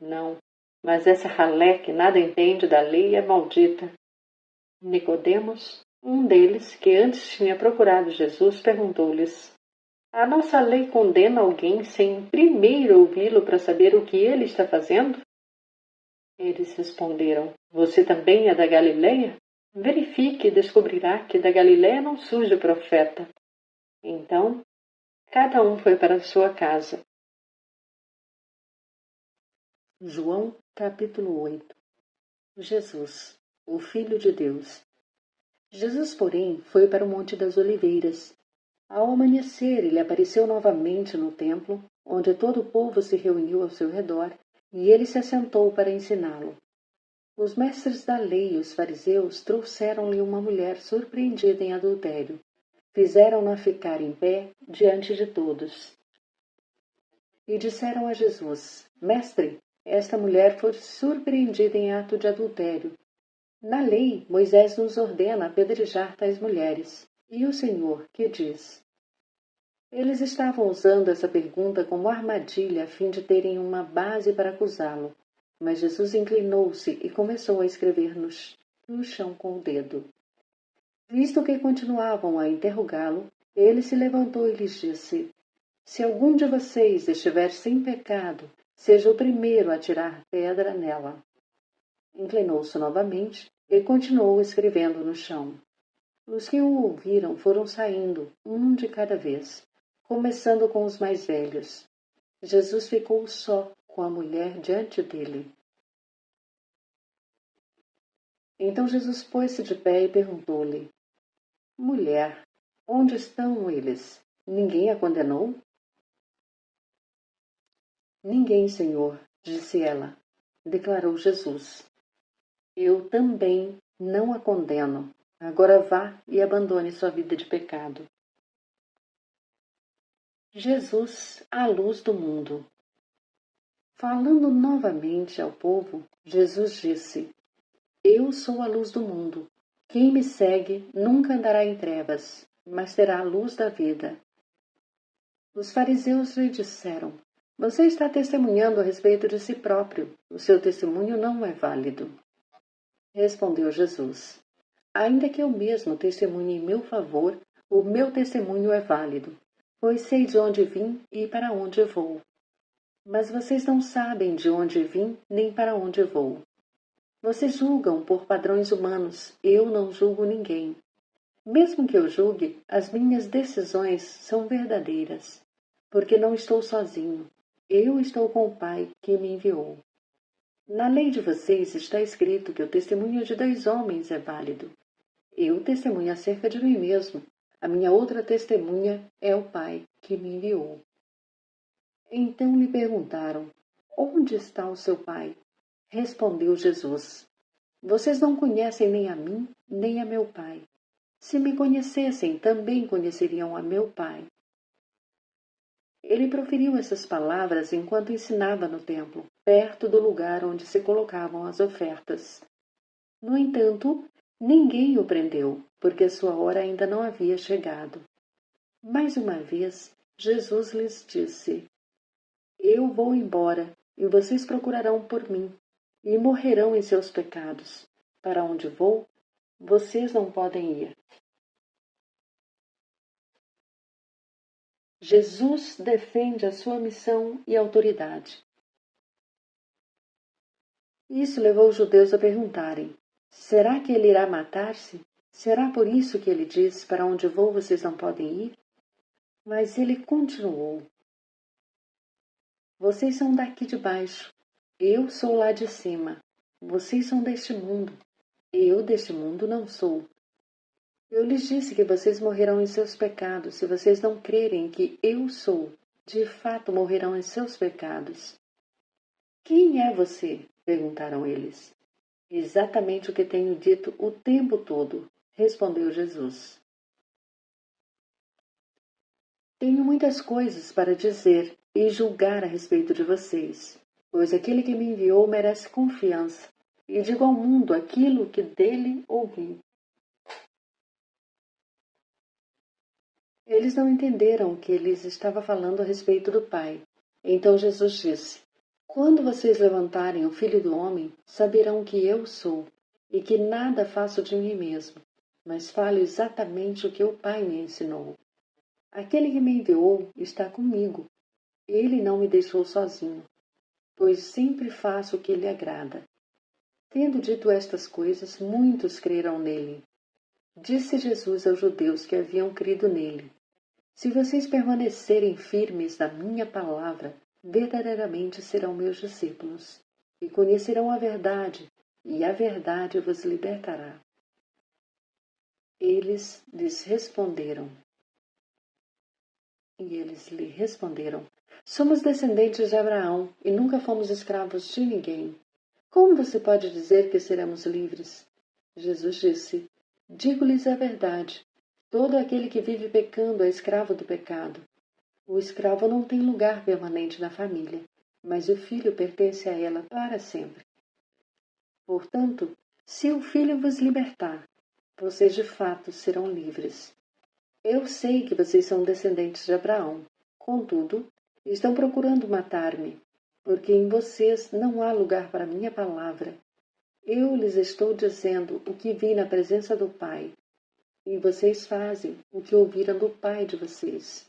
Não, mas essa ralé que nada entende da lei é maldita. Nicodemos, um deles, que antes tinha procurado Jesus, perguntou-lhes: a nossa lei condena alguém sem primeiro ouvi-lo para saber o que ele está fazendo? Eles responderam: você também é da Galileia? Verifique e descobrirá que da Galileia não surge profeta. Então, cada um foi para a sua casa. João, capítulo 8. Jesus, o Filho de Deus. Jesus, porém, foi para o Monte das Oliveiras. Ao amanhecer, ele apareceu novamente no templo, onde todo o povo se reuniu ao seu redor, e ele se assentou para ensiná-lo. Os mestres da lei e os fariseus trouxeram-lhe uma mulher surpreendida em adultério. Fizeram-na ficar em pé diante de todos. E disseram a Jesus: Mestre, esta mulher foi surpreendida em ato de adultério. Na lei, Moisés nos ordena apedrejar tais mulheres. E o Senhor, que diz? Eles estavam usando essa pergunta como armadilha a fim de terem uma base para acusá-lo. Mas Jesus inclinou-se e começou a escrever no chão com o dedo. Visto que continuavam a interrogá-lo, ele se levantou e lhes disse: se algum de vocês estiver sem pecado, seja o primeiro a tirar pedra nela. Inclinou-se novamente e continuou escrevendo no chão. Os que o ouviram foram saindo, um de cada vez, começando com os mais velhos. Jesus ficou só com a mulher diante dele. Então Jesus pôs-se de pé e perguntou-lhe: mulher, onde estão eles? Ninguém a condenou? Ninguém, Senhor, disse ela. Declarou Jesus: eu também não a condeno. Agora vá e abandone sua vida de pecado. Jesus, a luz do mundo. Falando novamente ao povo, Jesus disse: eu sou a luz do mundo. Quem me segue nunca andará em trevas, mas terá a luz da vida. Os fariseus lhe disseram: você está testemunhando a respeito de si próprio. O seu testemunho não é válido. Respondeu Jesus: ainda que eu mesmo testemunhe em meu favor, o meu testemunho é válido, pois sei de onde vim e para onde vou. Mas vocês não sabem de onde vim nem para onde vou. Vocês julgam por padrões humanos, eu não julgo ninguém. Mesmo que eu julgue, as minhas decisões são verdadeiras, porque não estou sozinho. Eu estou com o Pai que me enviou. Na lei de vocês está escrito que o testemunho de 2 homens é válido. Eu testemunho acerca de mim mesmo. A minha outra testemunha é o Pai que me enviou. Então lhe perguntaram: onde está o seu Pai? Respondeu Jesus: vocês não conhecem nem a mim, nem a meu Pai. Se me conhecessem, também conheceriam a meu Pai. Ele proferiu essas palavras enquanto ensinava no templo, perto do lugar onde se colocavam as ofertas. No entanto, ninguém o prendeu, porque sua hora ainda não havia chegado. Mais uma vez, Jesus lhes disse: eu vou embora, e vocês procurarão por mim, e morrerão em seus pecados. Para onde vou, vocês não podem ir. Jesus defende a sua missão e autoridade. Isso levou os judeus a perguntarem: será que ele irá matar-se? Será por isso que ele diz: para onde vou vocês não podem ir? Mas ele continuou: vocês são daqui de baixo, eu sou lá de cima. Vocês são deste mundo, eu deste mundo não sou. Eu lhes disse que vocês morrerão em seus pecados. Se vocês não crerem que eu sou, de fato morrerão em seus pecados. Quem é você? Perguntaram eles. Exatamente o que tenho dito o tempo todo, respondeu Jesus. Tenho muitas coisas para dizer e julgar a respeito de vocês, pois aquele que me enviou merece confiança, e digo ao mundo aquilo que dele ouvi. Eles não entenderam que ele estava falando a respeito do Pai. Então Jesus disse: quando vocês levantarem o Filho do Homem, saberão que eu sou, e que nada faço de mim mesmo, mas falo exatamente o que o Pai me ensinou. Aquele que me enviou está comigo. Ele não me deixou sozinho, pois sempre faço o que lhe agrada. Tendo dito estas coisas, muitos creram nele. Disse Jesus aos judeus que haviam crido nele: se vocês permanecerem firmes na minha palavra, verdadeiramente serão meus discípulos, e conhecerão a verdade, e a verdade vos libertará. Eles lhe responderam: somos descendentes de Abraão e nunca fomos escravos de ninguém. Como você pode dizer que seremos livres? Jesus disse: digo-lhes a verdade. Todo aquele que vive pecando é escravo do pecado. O escravo não tem lugar permanente na família, mas o filho pertence a ela para sempre. Portanto, se o filho vos libertar, vocês de fato serão livres. Eu sei que vocês são descendentes de Abraão. Contudo, estão procurando matar-me, porque em vocês não há lugar para minha palavra. Eu lhes estou dizendo o que vi na presença do Pai, e vocês fazem o que ouviram do pai de vocês.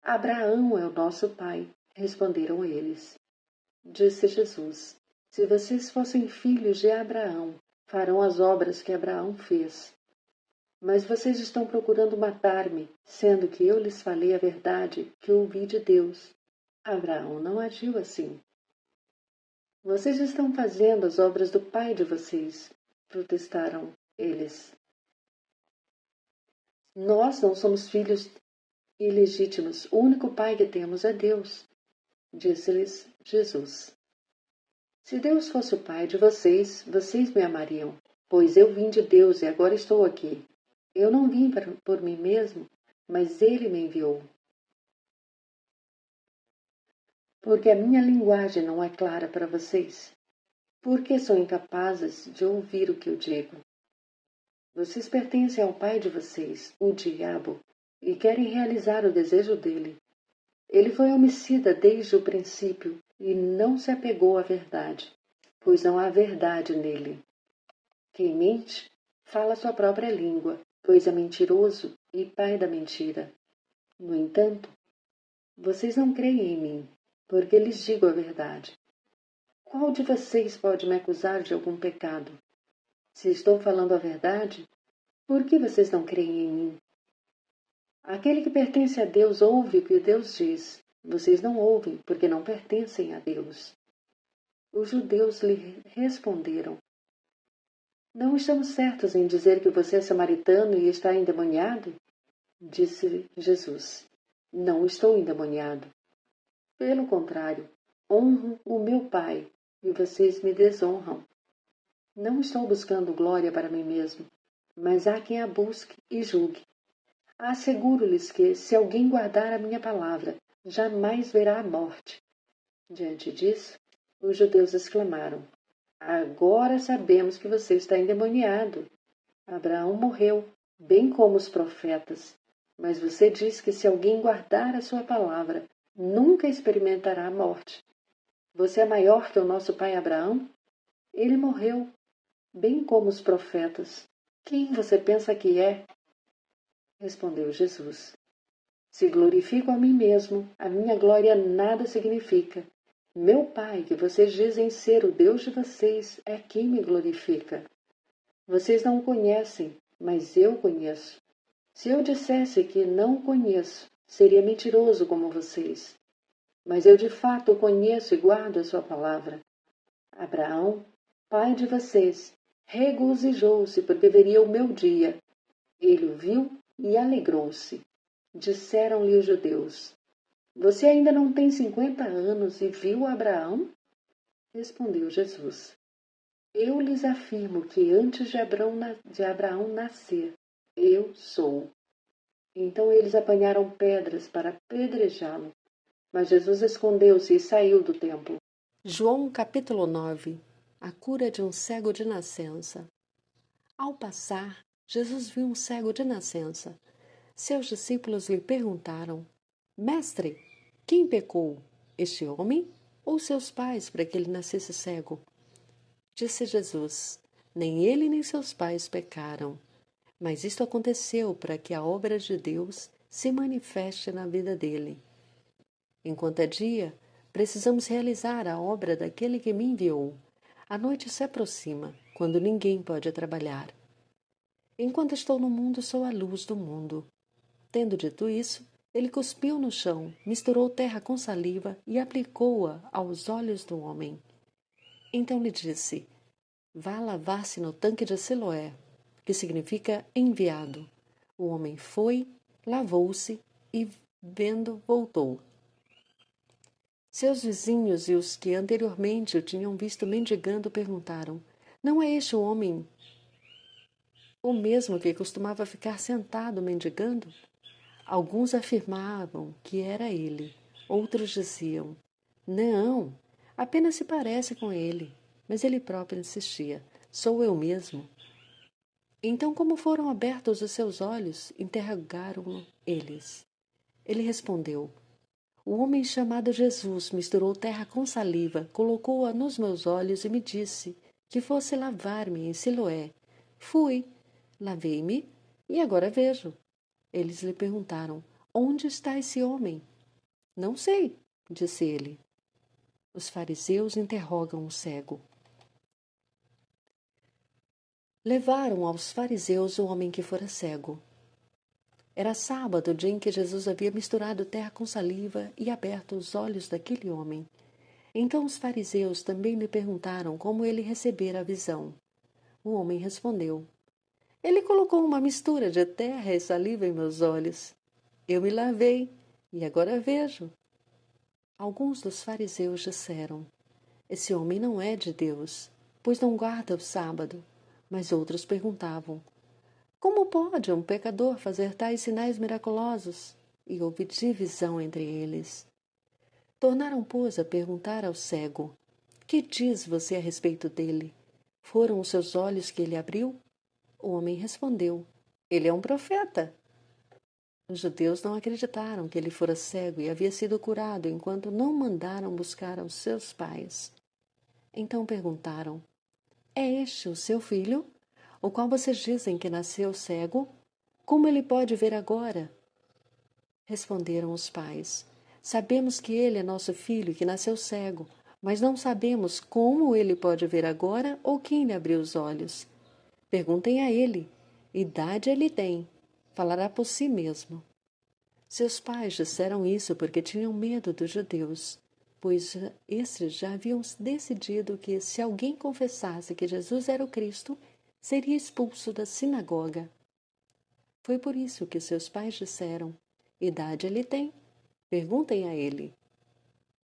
Abraão é o nosso pai, responderam eles. Disse Jesus: se vocês fossem filhos de Abraão, farão as obras que Abraão fez. Mas vocês estão procurando matar-me, sendo que eu lhes falei a verdade que ouvi de Deus. Abraão não agiu assim. Vocês estão fazendo as obras do pai de vocês, protestaram eles. Nós não somos filhos ilegítimos. O único pai que temos é Deus. Disse-lhes Jesus: se Deus fosse o pai de vocês, vocês me amariam, pois eu vim de Deus e agora estou aqui. Eu não vim por mim mesmo, mas Ele me enviou. Porque a minha linguagem não é clara para vocês? Por que são incapazes de ouvir o que eu digo? Vocês pertencem ao pai de vocês, o diabo, e querem realizar o desejo dele. Ele foi homicida desde o princípio e não se apegou à verdade, pois não há verdade nele. Quem mente, fala sua própria língua, pois é mentiroso e pai da mentira. No entanto, vocês não creem em mim, porque lhes digo a verdade. Qual de vocês pode me acusar de algum pecado? Se estou falando a verdade, por que vocês não creem em mim? Aquele que pertence a Deus ouve o que Deus diz. Vocês não ouvem, porque não pertencem a Deus. Os judeus lhe responderam: não estamos certos em dizer que você é samaritano e está endemoniado? Disse Jesus: não estou endemoniado. Pelo contrário, honro o meu Pai e vocês me desonram. Não estou buscando glória para mim mesmo, mas há quem a busque e julgue. Asseguro-lhes que, se alguém guardar a minha palavra, jamais verá a morte. Diante disso, os judeus exclamaram: agora sabemos que você está endemoniado. Abraão morreu, bem como os profetas. Mas você diz que se alguém guardar a sua palavra, nunca experimentará a morte. Você é maior que o nosso pai Abraão? Ele morreu, bem como os profetas. Quem você pensa que é? Respondeu Jesus: Se glorifico a mim mesmo, a minha glória nada significa. Meu Pai, que vocês dizem ser o Deus de vocês, é quem me glorifica. Vocês não o conhecem, mas eu conheço. Se eu dissesse que não o conheço, seria mentiroso como vocês. Mas eu de fato o conheço e guardo a sua palavra. Abraão, pai de vocês, regozijou-se porque veria o meu dia. Ele o viu e alegrou-se. Disseram-lhe os judeus: Você ainda não tem 50 anos e viu Abraão? Respondeu Jesus: Eu lhes afirmo que antes de Abraão nascer, eu sou. Então eles apanharam pedras para apedrejá-lo. Mas Jesus escondeu-se e saiu do templo. João capítulo 9. A cura de um cego de nascença. Ao passar, Jesus viu um cego de nascença. Seus discípulos lhe perguntaram: Mestre, quem pecou, este homem ou seus pais, para que ele nascesse cego? Disse Jesus: Nem ele nem seus pais pecaram, mas isto aconteceu para que a obra de Deus se manifeste na vida dele. Enquanto é dia, precisamos realizar a obra daquele que me enviou. A noite se aproxima, quando ninguém pode trabalhar. Enquanto estou no mundo, sou a luz do mundo. Tendo dito isso, ele cuspiu no chão, misturou terra com saliva e aplicou-a aos olhos do homem. Então lhe disse: Vá lavar-se no tanque de Siloé, que significa enviado. O homem foi, lavou-se e, vendo, voltou. Seus vizinhos e os que anteriormente o tinham visto mendigando perguntaram: Não é este o homem o mesmo que costumava ficar sentado mendigando? Alguns afirmavam que era ele. Outros diziam: Não, apenas se parece com ele. Mas ele próprio insistia: Sou eu mesmo. Então, como foram abertos os seus olhos, interrogaram-no eles. Ele respondeu: O homem chamado Jesus misturou terra com saliva, colocou-a nos meus olhos e me disse que fosse lavar-me em Siloé. Fui, lavei-me e agora vejo. Eles lhe perguntaram: Onde está esse homem? Não sei, disse ele. Os fariseus interrogam o cego. Levaram aos fariseus o homem que fora cego. Era sábado, dia em que Jesus havia misturado terra com saliva e aberto os olhos daquele homem. Então os fariseus também lhe perguntaram como ele recebera a visão. O homem respondeu: Ele colocou uma mistura de terra e saliva em meus olhos. Eu me lavei e agora vejo. Alguns dos fariseus disseram: Esse homem não é de Deus, pois não guarda o sábado. Mas outros perguntavam: Como pode um pecador fazer tais sinais miraculosos? E houve divisão entre eles. Tornaram, pois, a perguntar ao cego: Que diz você a respeito dele? Foram os seus olhos que ele abriu? O homem respondeu: Ele é um profeta. Os judeus não acreditaram que ele fora cego e havia sido curado enquanto não mandaram buscar aos seus pais. Então perguntaram: É este o seu filho, o qual vocês dizem que nasceu cego? Como ele pode ver agora? Responderam os pais: Sabemos que ele é nosso filho e que nasceu cego, mas não sabemos como ele pode ver agora ou quem lhe abriu os olhos. Perguntem a ele. Idade ele tem. Falará por si mesmo. Seus pais disseram isso porque tinham medo dos judeus, pois estes já haviam decidido que, se alguém confessasse que Jesus era o Cristo, seria expulso da sinagoga. Foi por isso que seus pais disseram: Idade ele tem. Perguntem a ele.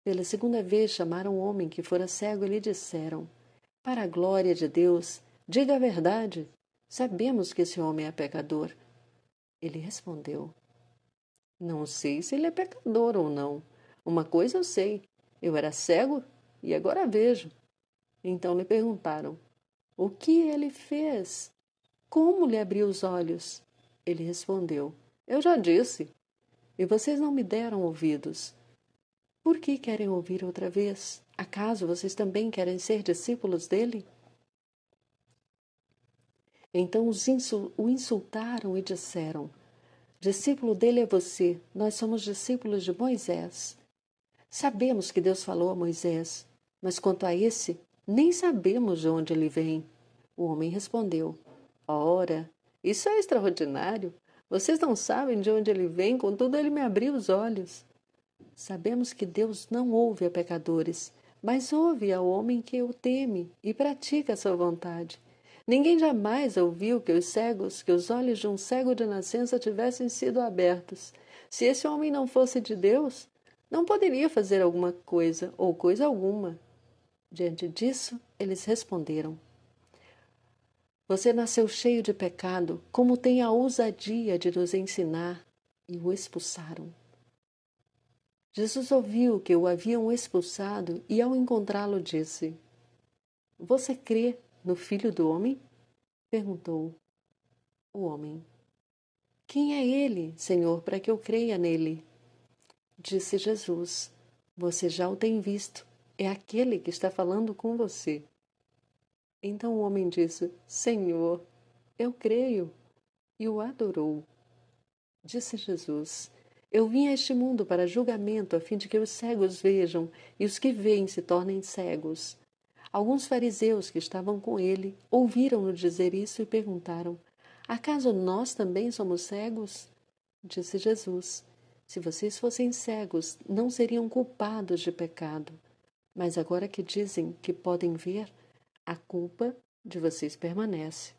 Pela segunda vez chamaram o homem que fora cego e lhe disseram: Para a glória de Deus, diga a verdade. Sabemos que esse homem é pecador. Ele respondeu: Não sei se ele é pecador ou não. Uma coisa eu sei: eu era cego e agora vejo. Então lhe perguntaram: O que ele fez? Como lhe abriu os olhos? Ele respondeu: Eu já disse, e vocês não me deram ouvidos. Por que querem ouvir outra vez? Acaso vocês também querem ser discípulos dele? Então o insultaram e disseram: Discípulo dele é você, nós somos discípulos de Moisés. Sabemos que Deus falou a Moisés, mas quanto a esse, nem sabemos de onde ele vem. O homem respondeu: Ora, isso é extraordinário. Vocês não sabem de onde ele vem, contudo ele me abriu os olhos. Sabemos que Deus não ouve a pecadores, mas ouve ao homem que o teme e pratica a sua vontade. Ninguém jamais ouviu que os olhos de um cego de nascença tivessem sido abertos. Se esse homem não fosse de Deus, não poderia fazer alguma coisa ou coisa alguma. Diante disso, eles responderam: Você nasceu cheio de pecado, como tem a ousadia de nos ensinar? E o expulsaram. Jesus ouviu que o haviam expulsado e, ao encontrá-lo, disse: Você crê no Filho do Homem? Perguntou o homem. Quem é ele, Senhor, para que eu creia nele? Disse Jesus: Você já o tem visto. É aquele que está falando com você. Então o homem disse: Senhor, eu creio. E o adorou. Disse Jesus: Eu vim a este mundo para julgamento, a fim de que os cegos vejam e os que veem se tornem cegos. Alguns fariseus que estavam com ele ouviram-no dizer isso e perguntaram: Acaso nós também somos cegos? Disse Jesus: Se vocês fossem cegos, não seriam culpados de pecado. Mas agora que dizem que podem ver, a culpa de vocês permanece.